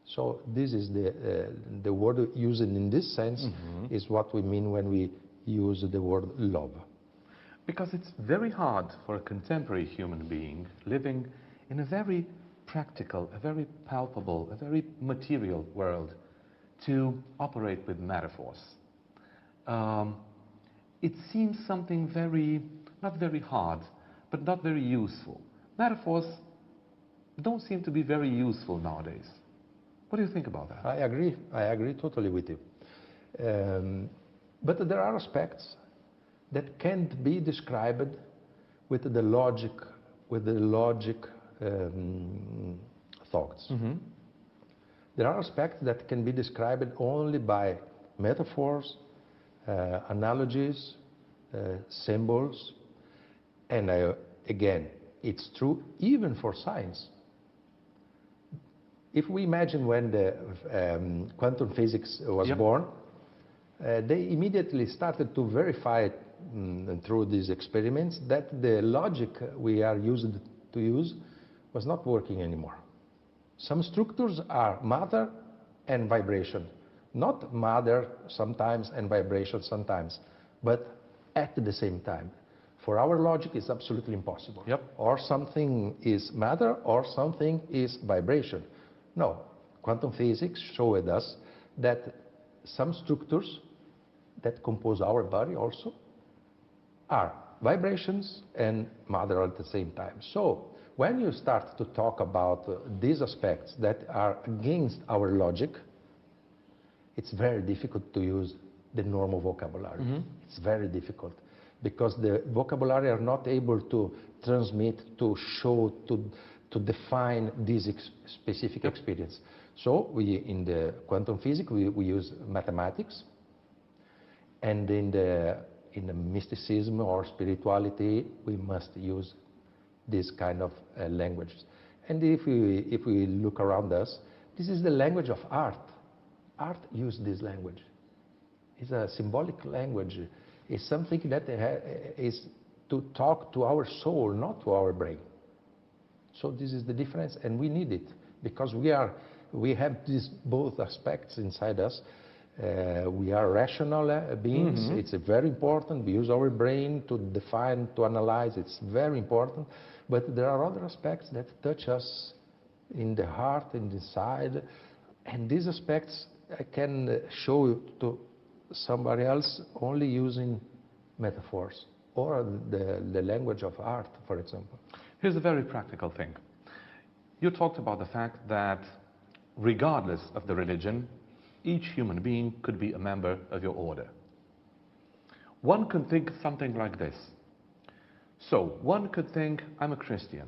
So this is the word used in this sense is what we mean when we use the word love. Because it's very hard for a contemporary human being living in a very practical, a very palpable, a very material world to operate with metaphors. It seems something very, not very hard, but not very useful. metaphors don't seem to be very useful nowadays. What do you think about that? I agree totally with you. But there are aspects that can't be described with the logic thoughts. There are aspects that can be described only by metaphors, analogies, symbols, and again, it's true even for science. If we imagine when the quantum physics was born, they immediately started to verify through these experiments that the logic we are used to use was not working anymore. Some structures are matter and vibration, not matter sometimes and vibration sometimes, but at the same time. For our logic, it's absolutely impossible. Or something is matter or something is vibration. No, quantum physics showed us that some structures that compose our body also are vibrations and matter at the same time. So when you start to talk about these aspects that are against our logic, it's very difficult to use the normal vocabulary. It's very difficult because the vocabulary are not able to transmit, to show, to define this specific experience. So in the quantum physics, we use mathematics, and in the mysticism or spirituality, we must use this kind of languages. And if we look around us, this is the language of art. Art uses this language. It's a symbolic language. It's something that is to talk to our soul, not to our brain. So this is the difference, and we need it because we have these both aspects inside us. We are rational beings. It's very important. We use our brain to define, to analyze. It's very important. But there are other aspects that touch us in the heart, in the side, and these aspects I can show to somebody else only using metaphors or the language of art, for example. Here's a very practical thing. You talked about the fact that regardless of the religion, each human being could be a member of your order. One could think something like this. So one could think, I'm a Christian.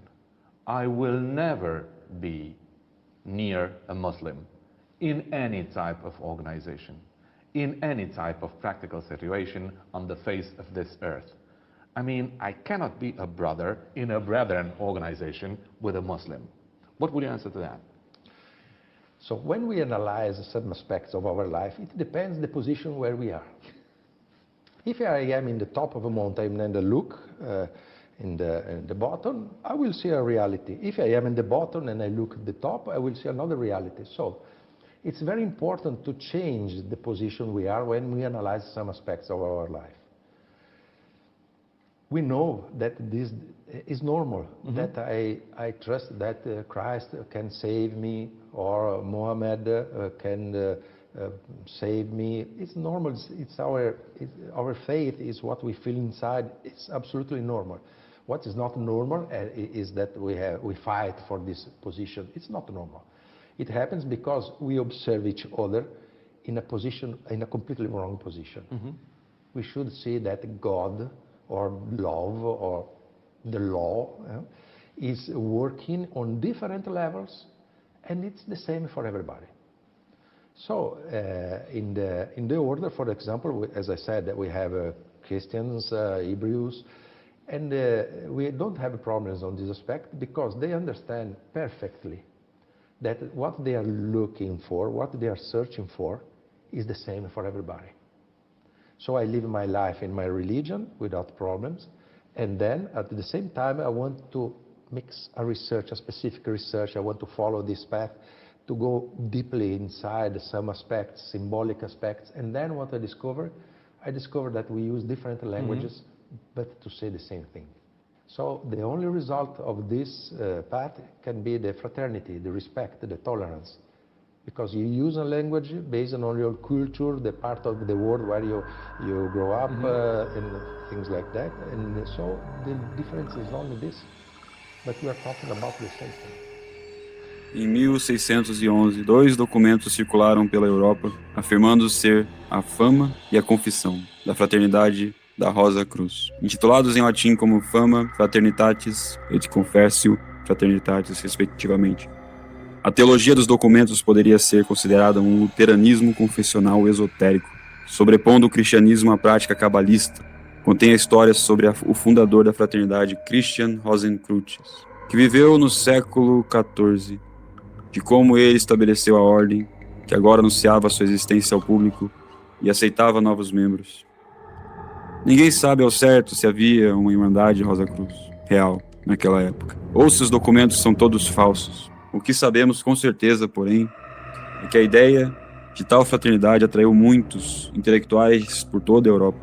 I will never be near a Muslim in any type of organization, in any type of practical situation on the face of this earth. I mean, I cannot be a brother in a brethren organization with a Muslim. What would you answer to that? So when we analyze some aspects of our life, it depends the position where we are. If I am in the top of a mountain and I look in the bottom, I will see a reality. If I am in the bottom and I look at the top, I will see another reality. So it's very important to change the position we are when we analyze some aspects of our life. We know that this is normal, that I trust that Christ can save me or Muhammad can save me. It's normal. It's our faith is what we feel inside. It's absolutely normal. What is not normal is that we fight for this position. It's not normal. It happens because we observe each other in a position, in a completely wrong position. We should see that God or love or the law is working on different levels, and it's the same for everybody. So in the order, for example, as I said, we have Christians, Hebrews, and we don't have problems on this aspect because they understand perfectly that what they are looking for, what they are searching for, is the same for everybody. So I live my life in my religion without problems, and then at the same time I want to mix a research, a specific research. I want to follow this path, to go deeply inside some aspects, symbolic aspects, and then what I discover that we use different languages, but to say the same thing. So the only result of this path can be the fraternity, the respect, the tolerance. Because you use a language based on your culture, the part of the world where you grow up, and things like that. And so the difference is only this. but we are talking about the Satan. Em 1611, 2 documentos circularam pela Europa, afirmando ser a Fama e a Confissão da Fraternidade da Rosa Cruz, intitulados em latim como Fama Fraternitatis et Confessio Fraternitatis, respectivamente. A teologia dos documentos poderia ser considerada um luteranismo confessional esotérico, sobrepondo o cristianismo à prática cabalista. Contém a história sobre o fundador da fraternidade, Christian Rosenkreutz, que viveu no século XIV, de como ele estabeleceu a ordem, que agora anunciava sua existência ao público e aceitava novos membros. Ninguém sabe ao certo se havia uma Irmandade Rosa Cruz real naquela época, ou se os documentos são todos falsos. O que sabemos com certeza, porém, é que a ideia de tal fraternidade atraiu muitos intelectuais por toda a Europa,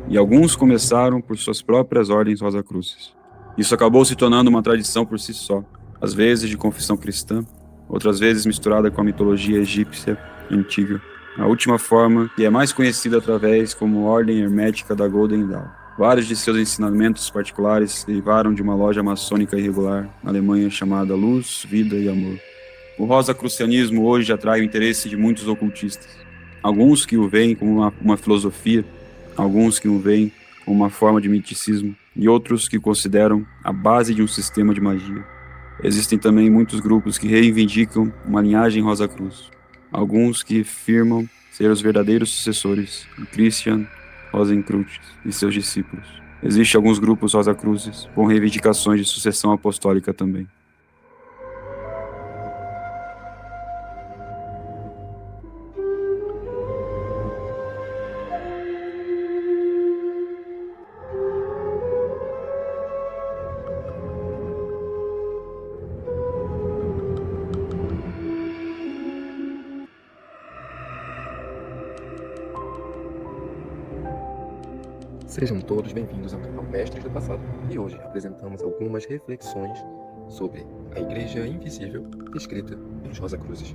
e alguns começaram por suas próprias ordens Rosa Cruzes. Isso acabou se tornando uma tradição por si só, às vezes de confissão cristã, outras vezes misturada com a mitologia egípcia antiga. A última forma, que é mais conhecida através como Ordem Hermética da Golden Dawn. Vários de seus ensinamentos particulares derivaram de uma loja maçônica irregular na Alemanha chamada Luz, Vida e Amor. O rosacrucianismo hoje atrai o interesse de muitos ocultistas. Alguns que o veem como uma filosofia, alguns que o veem como uma forma de misticismo e outros que o consideram a base de um sistema de magia. Existem também muitos grupos que reivindicam uma linhagem Rosa Cruz. Alguns que afirmam ser os verdadeiros sucessores de Christian Rosenkreutz e seus discípulos. Existem alguns grupos Rosa Cruzes com reivindicações de sucessão apostólica também. Sejam todos bem-vindos ao canal Mestres do Passado, e hoje apresentamos algumas reflexões sobre a Igreja Invisível descrita pelos Rosacruzes.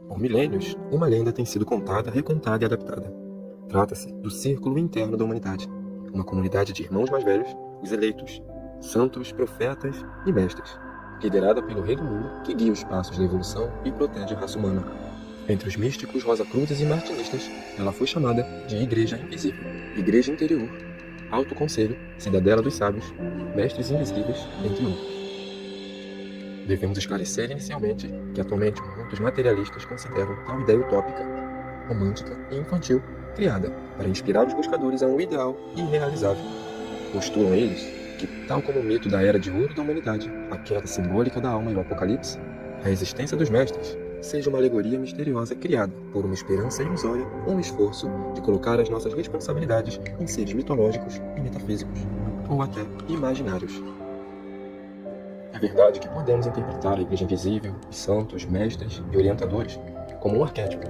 Por milênios, uma lenda tem sido contada, recontada e adaptada. Trata-se do círculo interno da humanidade, uma comunidade de irmãos mais velhos, os eleitos, santos, profetas e mestres, liderada pelo Rei do Mundo, que guia os passos da evolução e protege a raça humana. Entre os místicos rosacruzes e martinistas, ela foi chamada de Igreja Invisível, Igreja Interior, Alto Conselho, Cidadela dos Sábios, Mestres Invisíveis, entre outros. Devemos esclarecer inicialmente que atualmente muitos materialistas consideram tal ideia utópica, romântica e infantil, criada para inspirar os buscadores a um ideal irrealizável. Postulam eles que, tal como o mito da Era de Ouro da humanidade, a queda simbólica da alma e o apocalipse, a existência dos mestres seja uma alegoria misteriosa criada por uma esperança ilusória ou um esforço de colocar as nossas responsabilidades em seres mitológicos e metafísicos, ou até imaginários. É verdade que podemos interpretar a Igreja Invisível, os santos, mestres e orientadores como um arquétipo,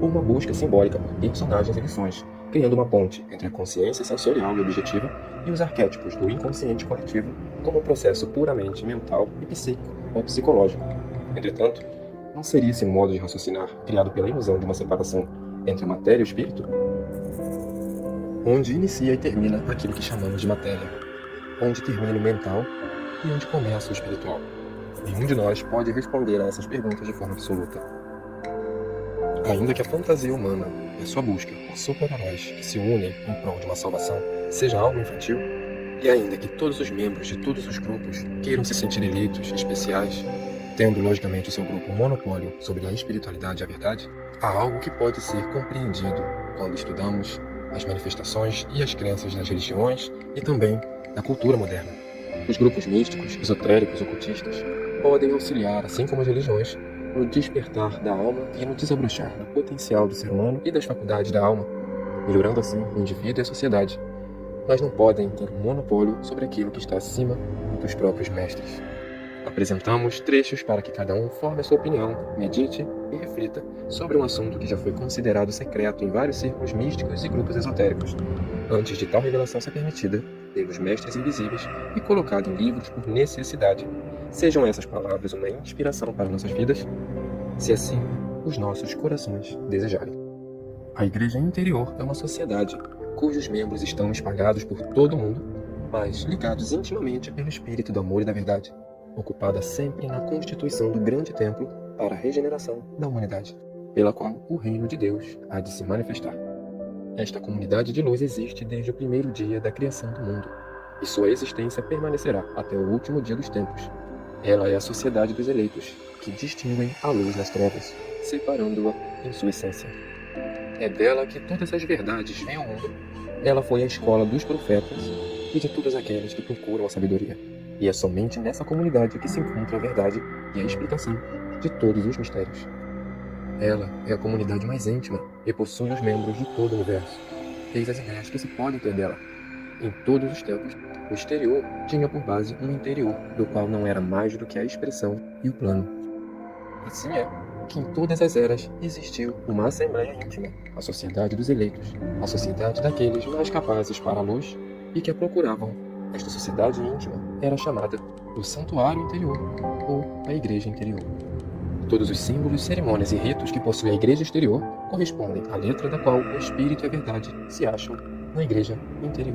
ou uma busca simbólica por personagens e lições, criando uma ponte entre a consciência sensorial e objetiva e os arquétipos do inconsciente coletivo como um processo puramente mental e psíquico ou psicológico. Entretanto, não seria esse modo de raciocinar criado pela ilusão de uma separação entre a matéria e o espírito? Onde inicia e termina aquilo que chamamos de matéria, onde termina o mental e onde começa o espiritual. Nenhum de nós pode responder a essas perguntas de forma absoluta. Ainda que a fantasia humana e a sua busca por super-heróis que se unem em prol de uma salvação seja algo infantil, e ainda que todos os membros de todos os grupos queiram se sentir eleitos, especiais, tendo logicamente o seu grupo um monopólio sobre a espiritualidade e a verdade, há algo que pode ser compreendido quando estudamos as manifestações e as crenças das religiões e também da cultura moderna. Os grupos místicos, esotéricos, ocultistas podem auxiliar, assim como as religiões, no despertar da alma e no desabrochar do potencial do ser humano e das faculdades da alma, melhorando assim o indivíduo e a sociedade, mas não podem ter um monopólio sobre aquilo que está acima dos próprios mestres. Apresentamos trechos para que cada um forme a sua opinião, medite e reflita sobre um assunto que já foi considerado secreto em vários círculos místicos e grupos esotéricos, antes de tal revelação ser permitida pelos mestres invisíveis e colocada em livros por necessidade. Sejam essas palavras uma inspiração para nossas vidas, se assim os nossos corações desejarem. A Igreja Interior é uma sociedade cujos membros estão espalhados por todo o mundo, mas ligados intimamente pelo espírito do amor e da verdade, ocupada sempre na constituição do grande templo para a regeneração da humanidade, pela qual o reino de Deus há de se manifestar. Esta comunidade de luz existe desde o primeiro dia da criação do mundo, e sua existência permanecerá até o último dia dos tempos. Ela é a sociedade dos eleitos, que distinguem a luz das trevas, separando-a em sua essência. É dela que todas as verdades vêm ao mundo. Ela foi a escola dos profetas e de todos aqueles que procuram a sabedoria. E é somente nessa comunidade que se encontra a verdade e a explicação de todos os mistérios. Ela é a comunidade mais íntima e possui os membros de todo o universo. Eis as ideias que se podem ter dela. Em todos os tempos, o exterior tinha por base um interior, do qual não era mais do que a expressão e o plano. Assim é que em todas as eras existiu uma assembleia íntima, a sociedade dos eleitos, a sociedade daqueles mais capazes para a luz e que a procuravam. Esta sociedade íntima era chamada o santuário interior ou a igreja interior. Todos os símbolos, cerimônias e ritos que possui a igreja exterior correspondem à letra da qual o espírito e a verdade se acham na igreja interior.